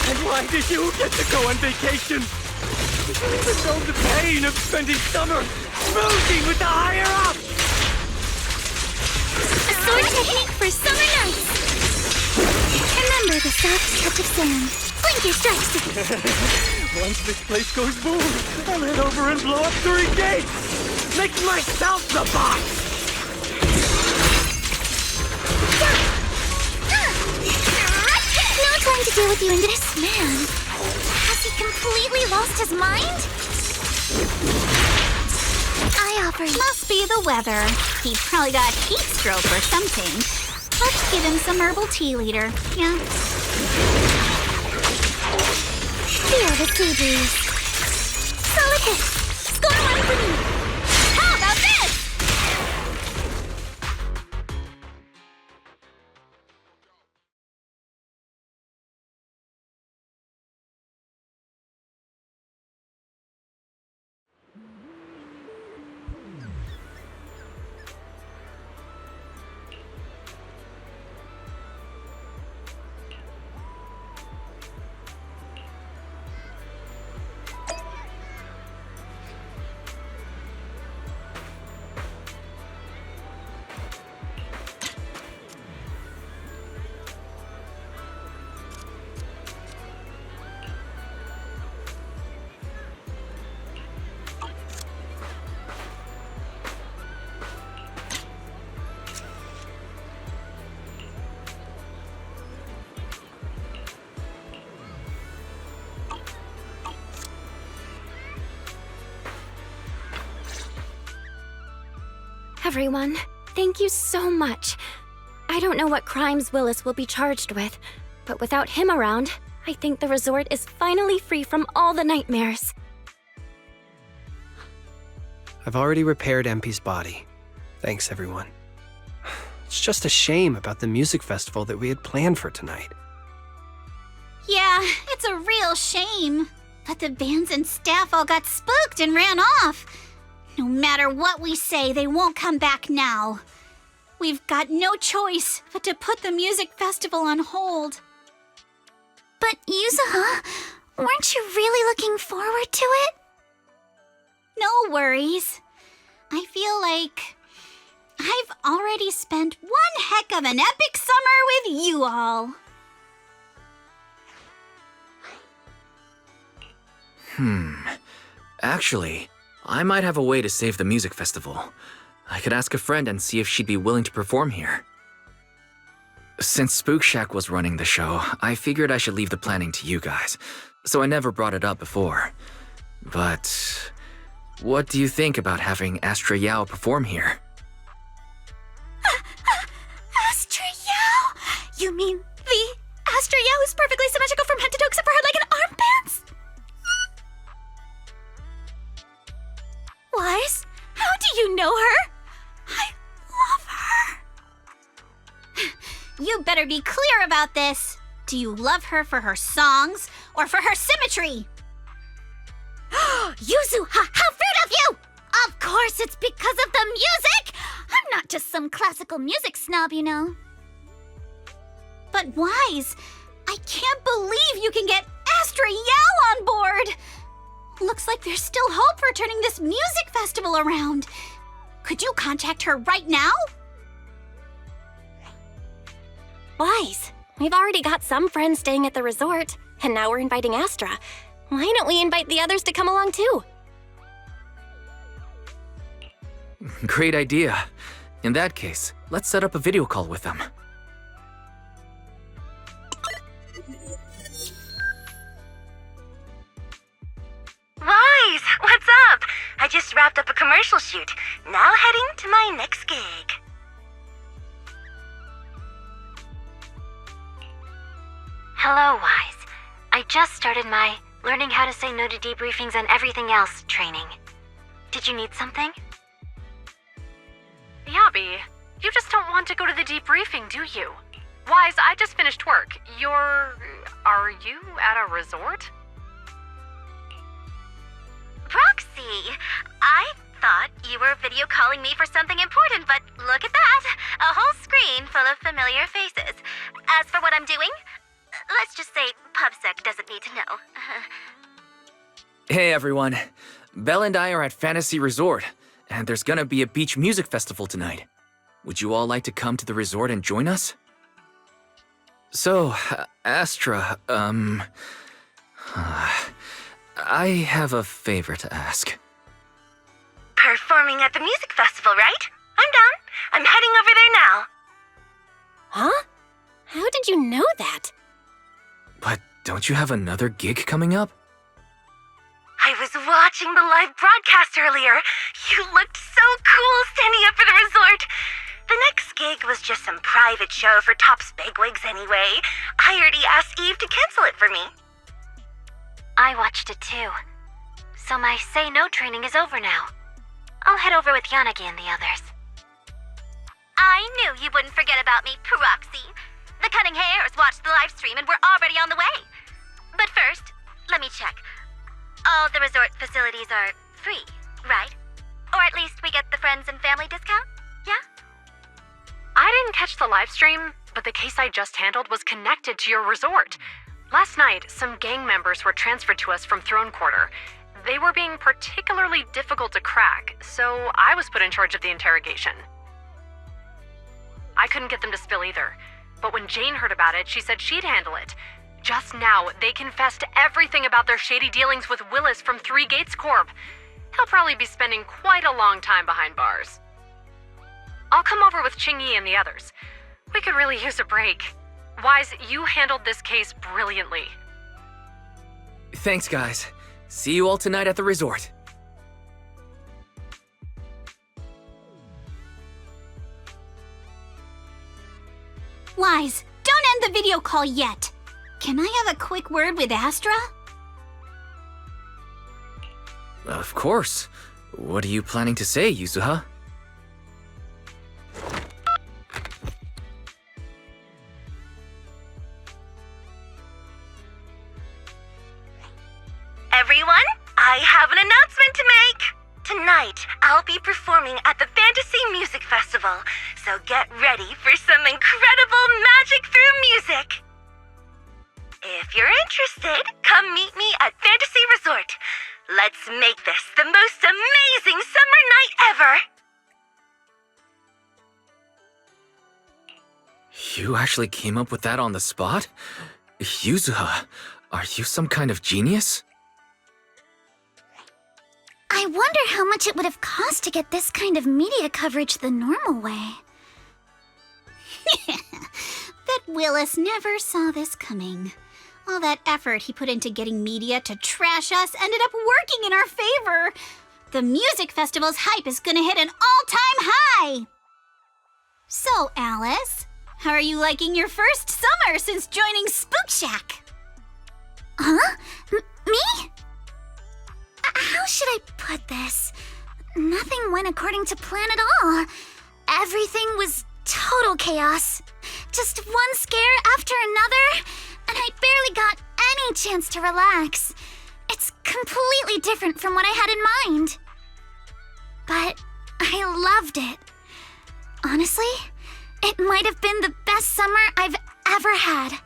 And why did you get to go on vacation? You don't even know the pain of spending summer smoking with the higher-ups! A sword technique for summer nights. Remember the soft touch of sand. Blink your strikes to Once this place goes boom, I'll head over and blow up 3 gates! Make myself the boss! No time to deal with you and this man. Has he completely lost his mind? I offer you. Must be the weather. He probably got heat stroke or something. Let's give him some herbal tea later. Yeah. Feel the sea breeze. Solid hit. Score one for me. How about this? Everyone, thank you so much. I don't know what crimes Willis will be charged with, but without him around, I think the resort is finally free from all the nightmares. I've already repaired MP's body. Thanks, everyone. It's just a shame about the music festival that we had planned for tonight. Yeah, it's a real shame. But the bands and staff all got spooked and ran off. No matter what we say, they won't come back now. We've got no choice but to put the music festival on hold. But Yuzuha, weren't you really looking forward to it? No worries. I feel like I've already spent one heck of an epic summer with you all. Actually, I might have a way to save the music festival. I could ask a friend and see if she'd be willing to perform here. Since Spook Shack was running the show, I figured I should leave the planning to you guys, so I never brought it up before. But what do you think about having Astra Yao perform here? Astra Yao? You mean the Astra Yao who's perfectly symmetrical from head to toe except for her leg and armbands? Wise, how do you know her? I love her. You better be clear about this. Do you love her for her songs or for her symmetry? Yuzuha, how rude of you! Of course it's because of the music! I'm not just some classical music snob, you know. But Wise, I can't believe you can get Astra Yao on board! Looks like there's still hope for turning this music festival around. Could you contact her right now? Wise, we've already got some friends staying at the resort, and now we're inviting Astra. Why don't we invite the others to come along too? Great idea. In that case, let's set up a video call with them. Wise, what's up? I just wrapped up a commercial shoot. Now heading to my next gig. Hello, Wise. I just started my learning how to say no to debriefings and everything else training. Did you need something? Yabi, you just don't want to go to the debriefing, do you? Wise, I just finished work. Are you at a resort? Roxy, I thought you were video calling me for something important, but look at that! A whole screen full of familiar faces. As for what I'm doing, let's just say PubSec doesn't need to know. Hey everyone, Belle and I are at Fantasy Resort, and there's gonna be a beach music festival tonight. Would you all like to come to the resort and join us? So, Astra, I have a favor to ask. Performing at the music festival, right? I'm done. I'm heading over there now. Huh? How did you know that? But don't you have another gig coming up? I was watching the live broadcast earlier. You looked so cool standing up for the resort. The next gig was just some private show for Top's bigwigs anyway. I already asked Eve to cancel it for me. I watched it too. So my say no training is over now. I'll head over with Yanagi and the others. I knew you wouldn't forget about me, Proxy. The Cunning Hairs watched the live stream and we're already on the way. But first, let me check. All the resort facilities are free, right? Or at least we get the friends and family discount? Yeah? I didn't catch the live stream, but the case I just handled was connected to your resort. Last night, some gang members were transferred to us from Throne Quarter. They were being particularly difficult to crack, so I was put in charge of the interrogation. I couldn't get them to spill either, but when Jane heard about it, she said she'd handle it. Just now, they confessed everything about their shady dealings with Willis from Three Gates Corp. He'll probably be spending quite a long time behind bars. I'll come over with Qingyi and the others. We could really use a break. Wise, you handled this case brilliantly. Thanks, guys. See you all tonight at the resort. Wise, don't end the video call yet. Can I have a quick word with Astra? Of course. What are you planning to say, Yuzuha? Everyone, I have an announcement to make! Tonight, I'll be performing at the Fantasy Music Festival, so get ready for some incredible magic through music! If you're interested, come meet me at Fantasy Resort. Let's make this the most amazing summer night ever! You actually came up with that on the spot? Yuzuha, are you some kind of genius? I wonder how much it would have cost to get this kind of media coverage the normal way. Bet Willis never saw this coming. All that effort he put into getting media to trash us ended up working in our favor. The music festival's hype is gonna hit an all-time high! So, Alice, how are you liking your first summer since joining Spook Shack? Huh? Me? How should I put this? Nothing went according to plan at all. Everything was total chaos. Just one scare after another, and I barely got any chance to relax. It's completely different from what I had in mind. But I loved it. Honestly, it might have been the best summer I've ever had.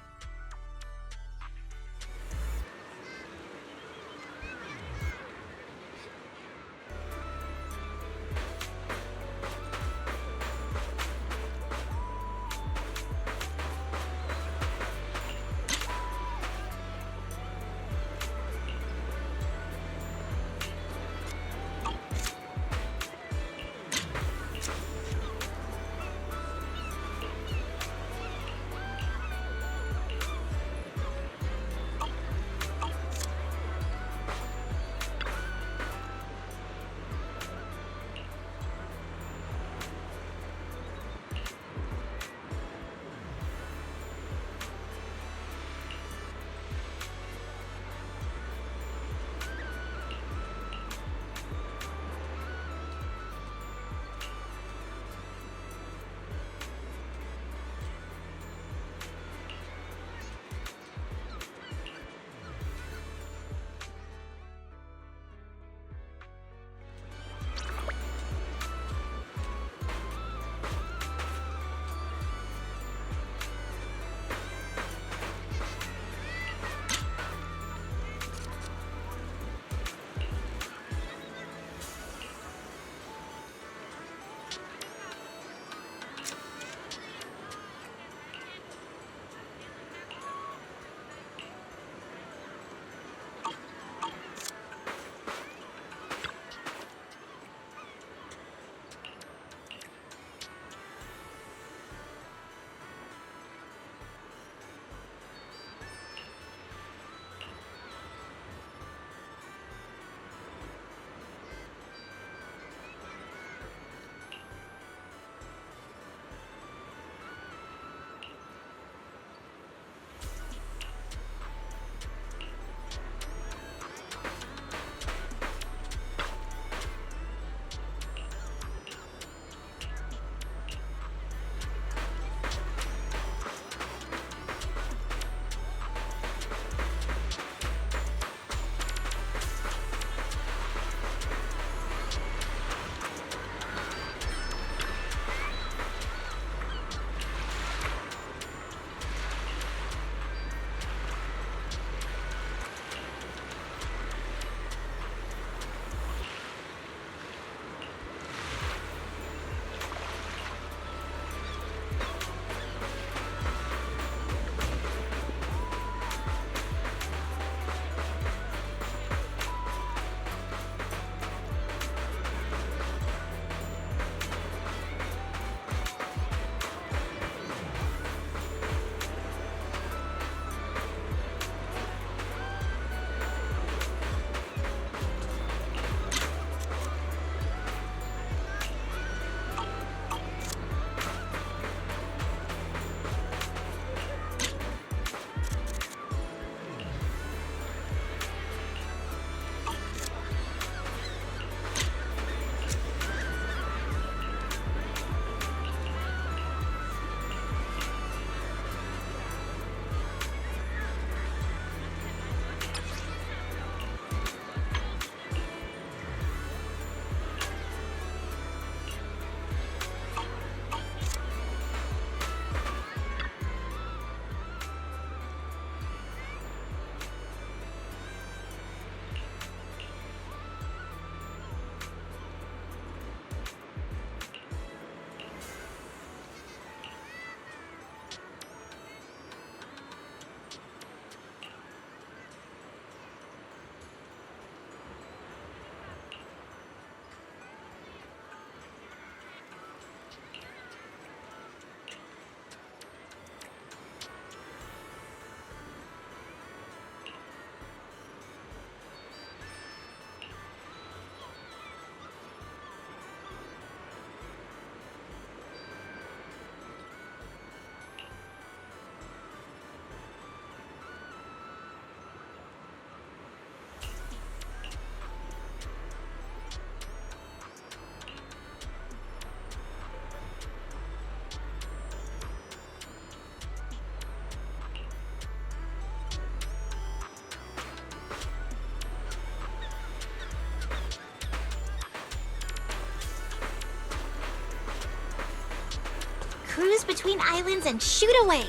Cruise between islands and shoot away.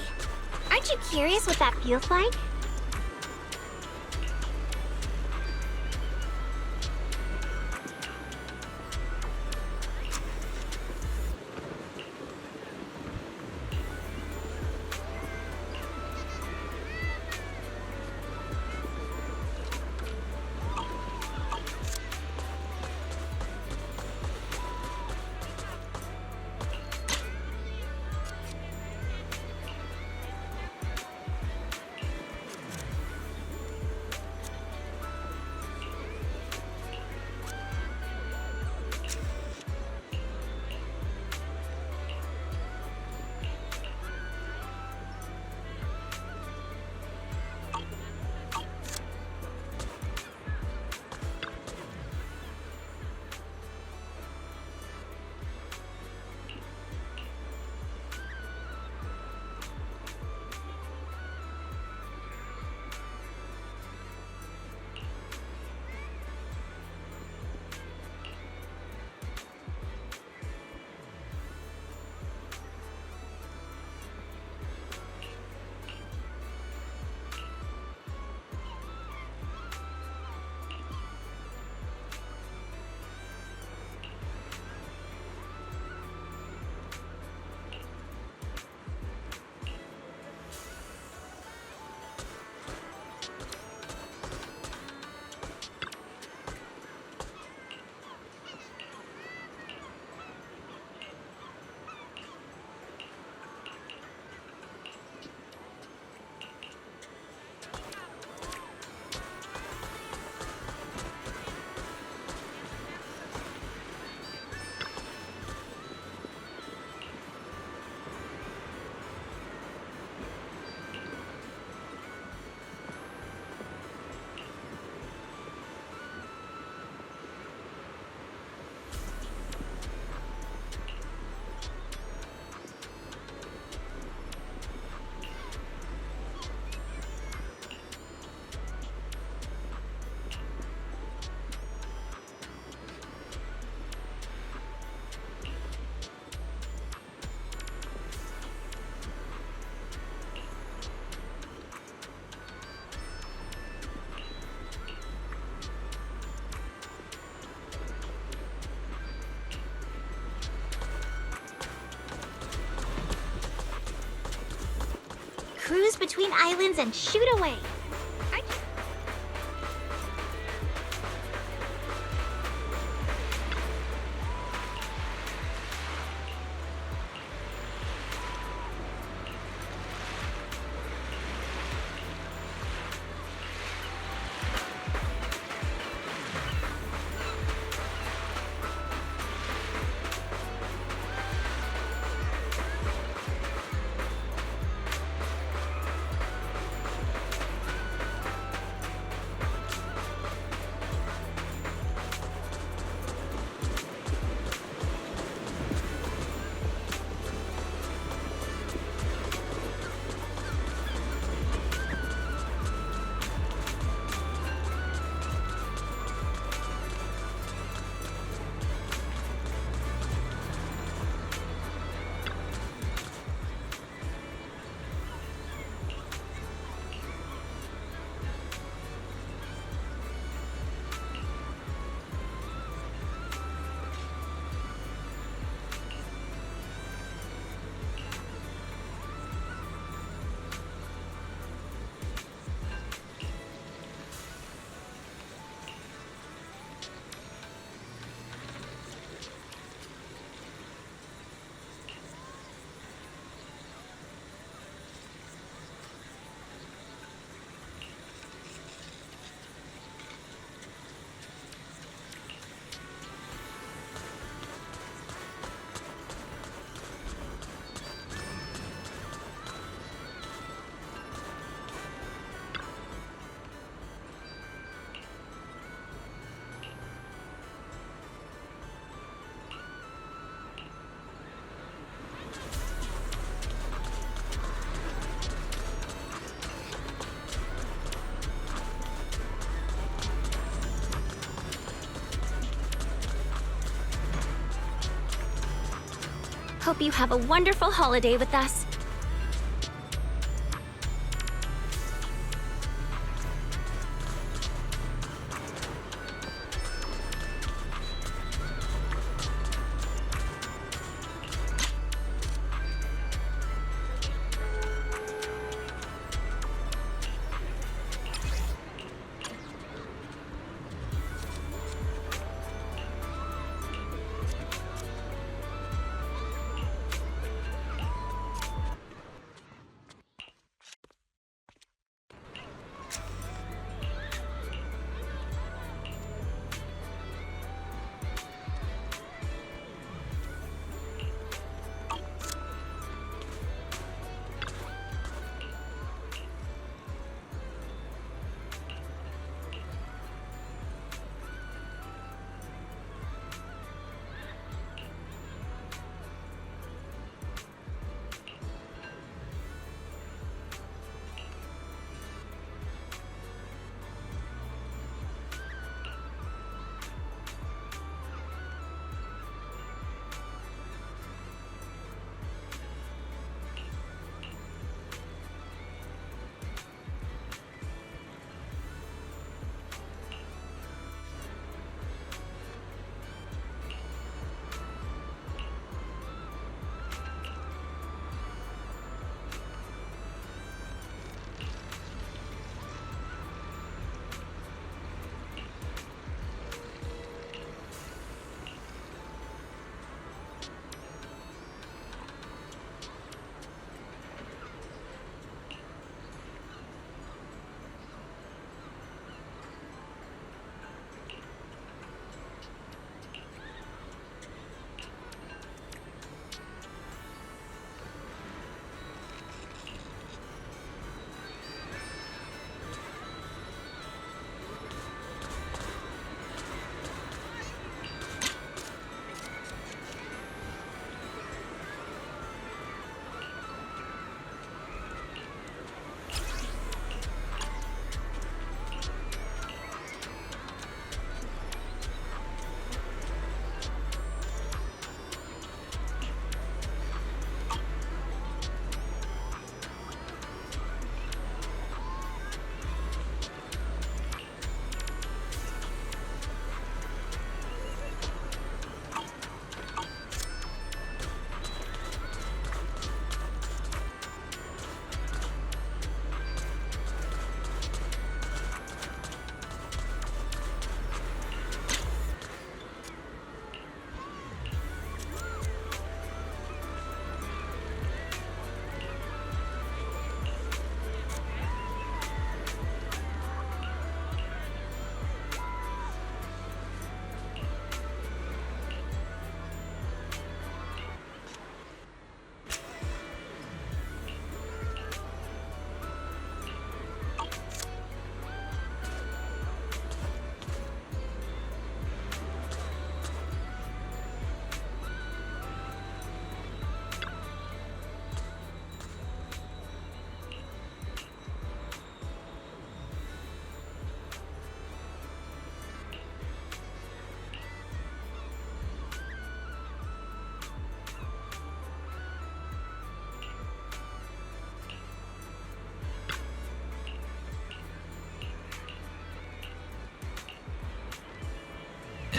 Aren't you curious what that feels like? Cruise between islands and shoot away. Hope you have a wonderful holiday with us.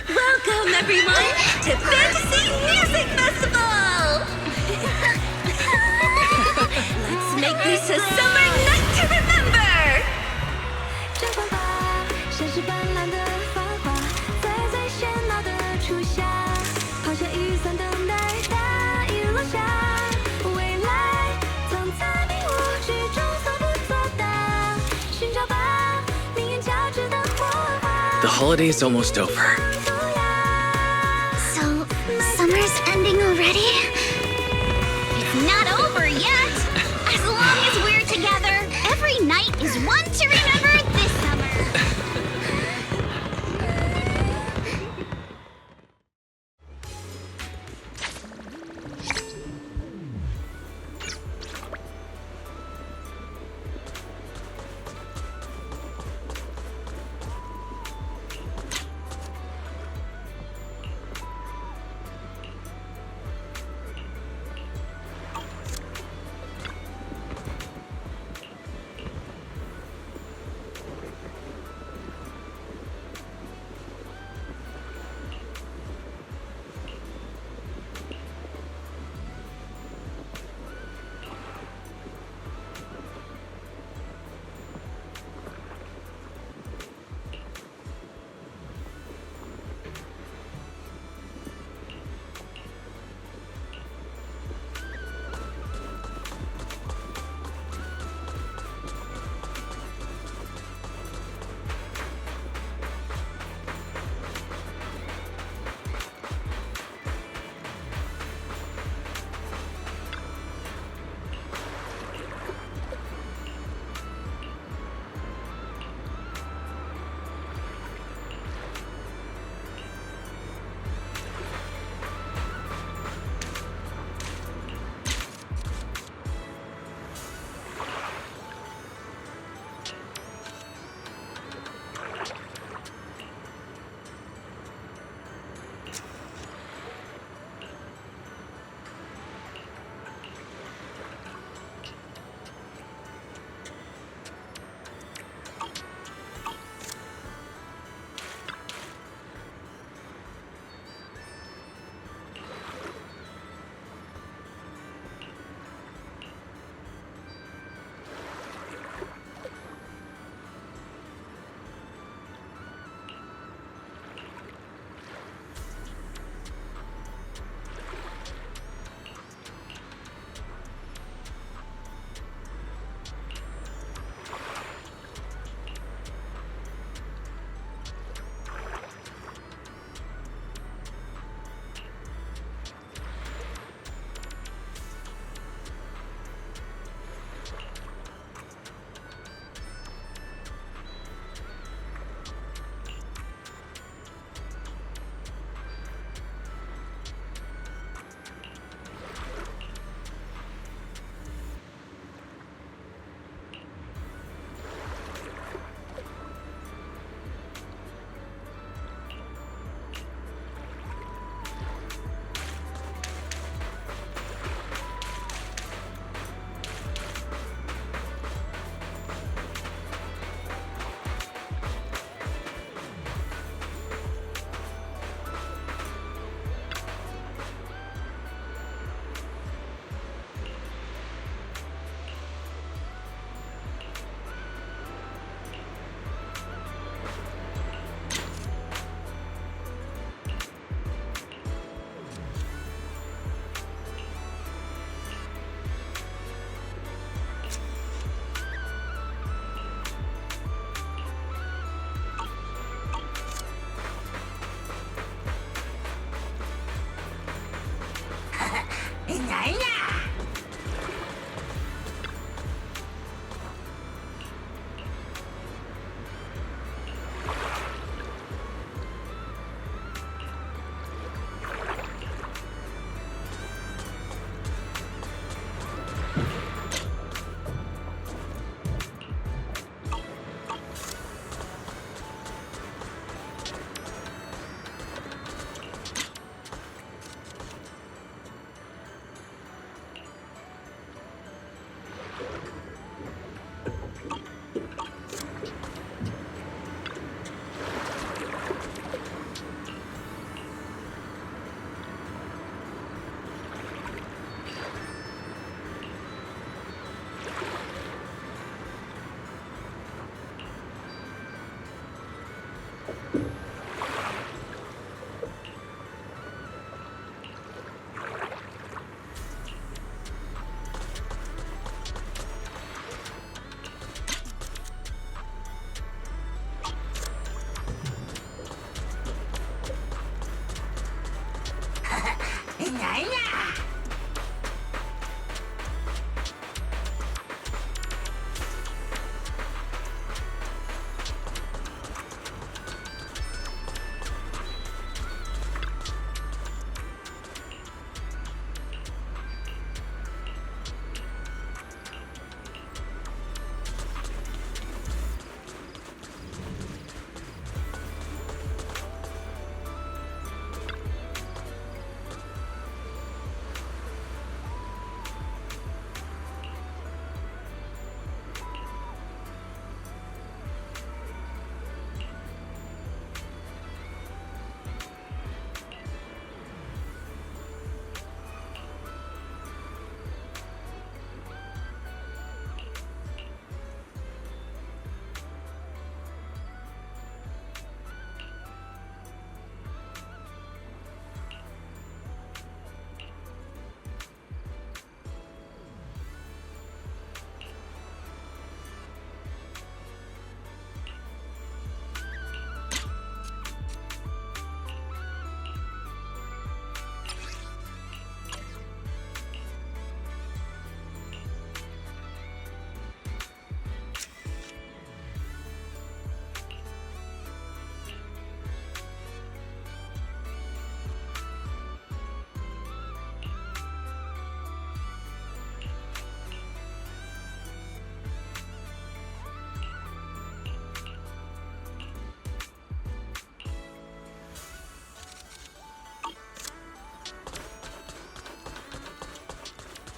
Welcome, everyone, to Fantasy Music Festival! Let's make this a summer night to remember! 绽放吧，像是斑斓的繁华，在最喧闹的初夏，抛下雨伞等待大雨落下，未来藏在你我之中所不作的，寻找吧，命运交织的火花。 The holiday's almost over. So, summer's ending already? It's not over yet! As long as we're together, every night is one to remember this summer!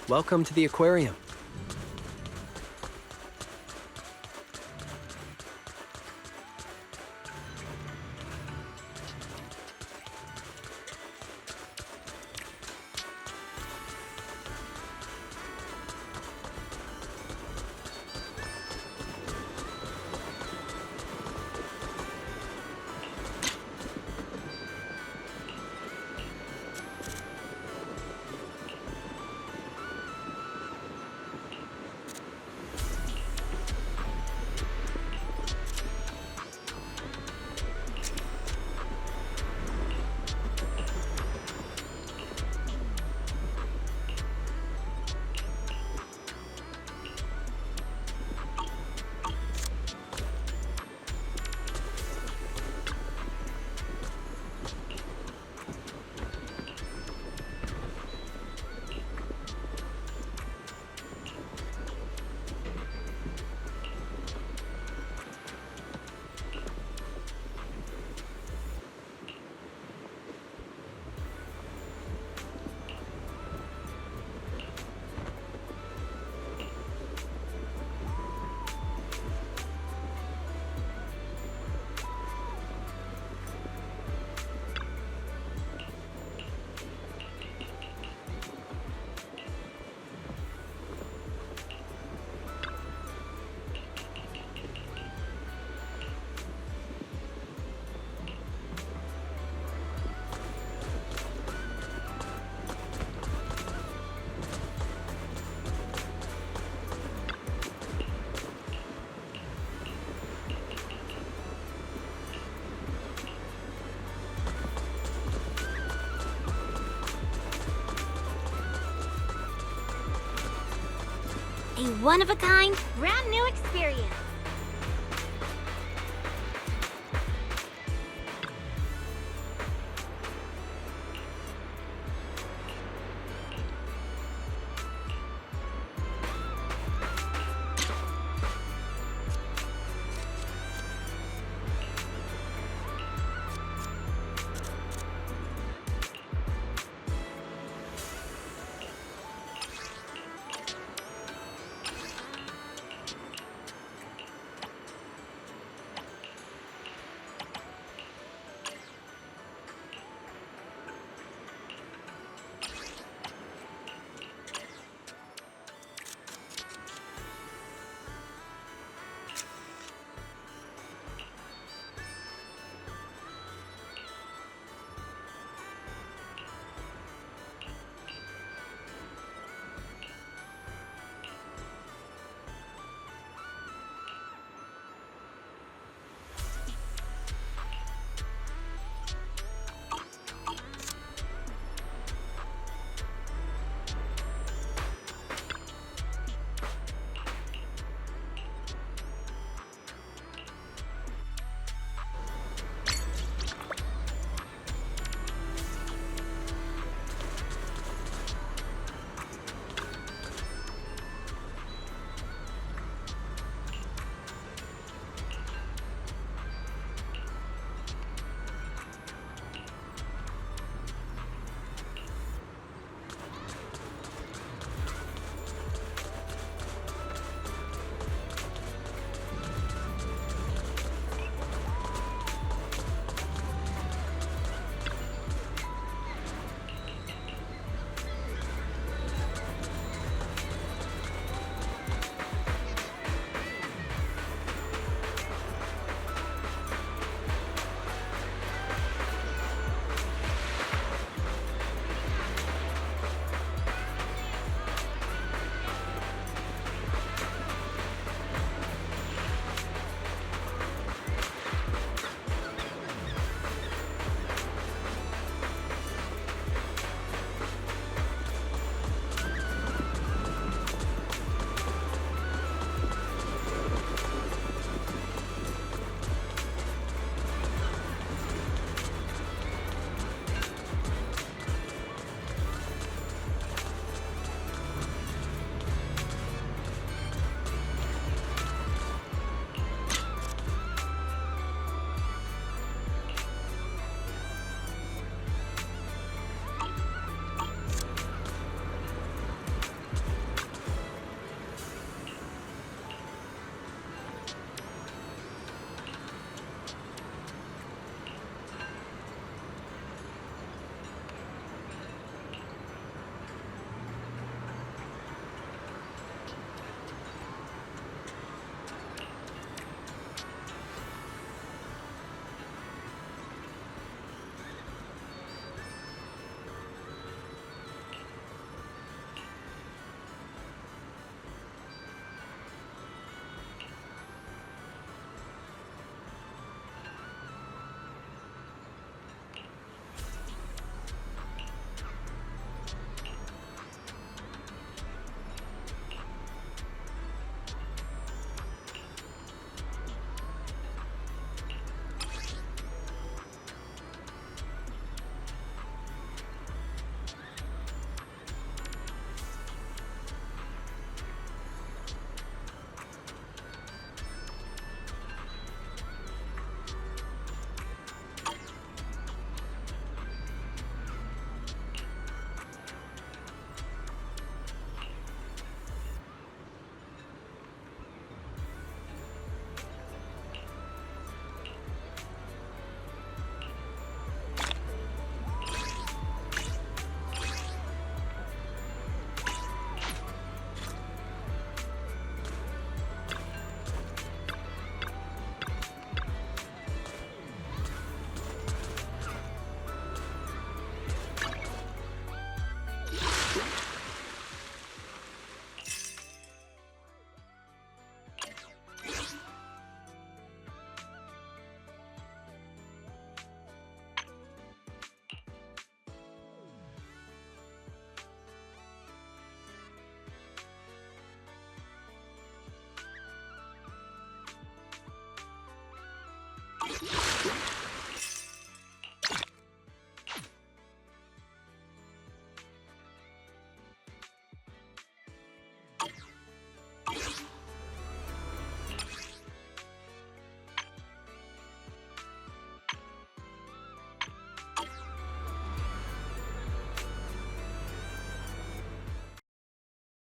Welcome to the aquarium. one of a kind, brand new experience.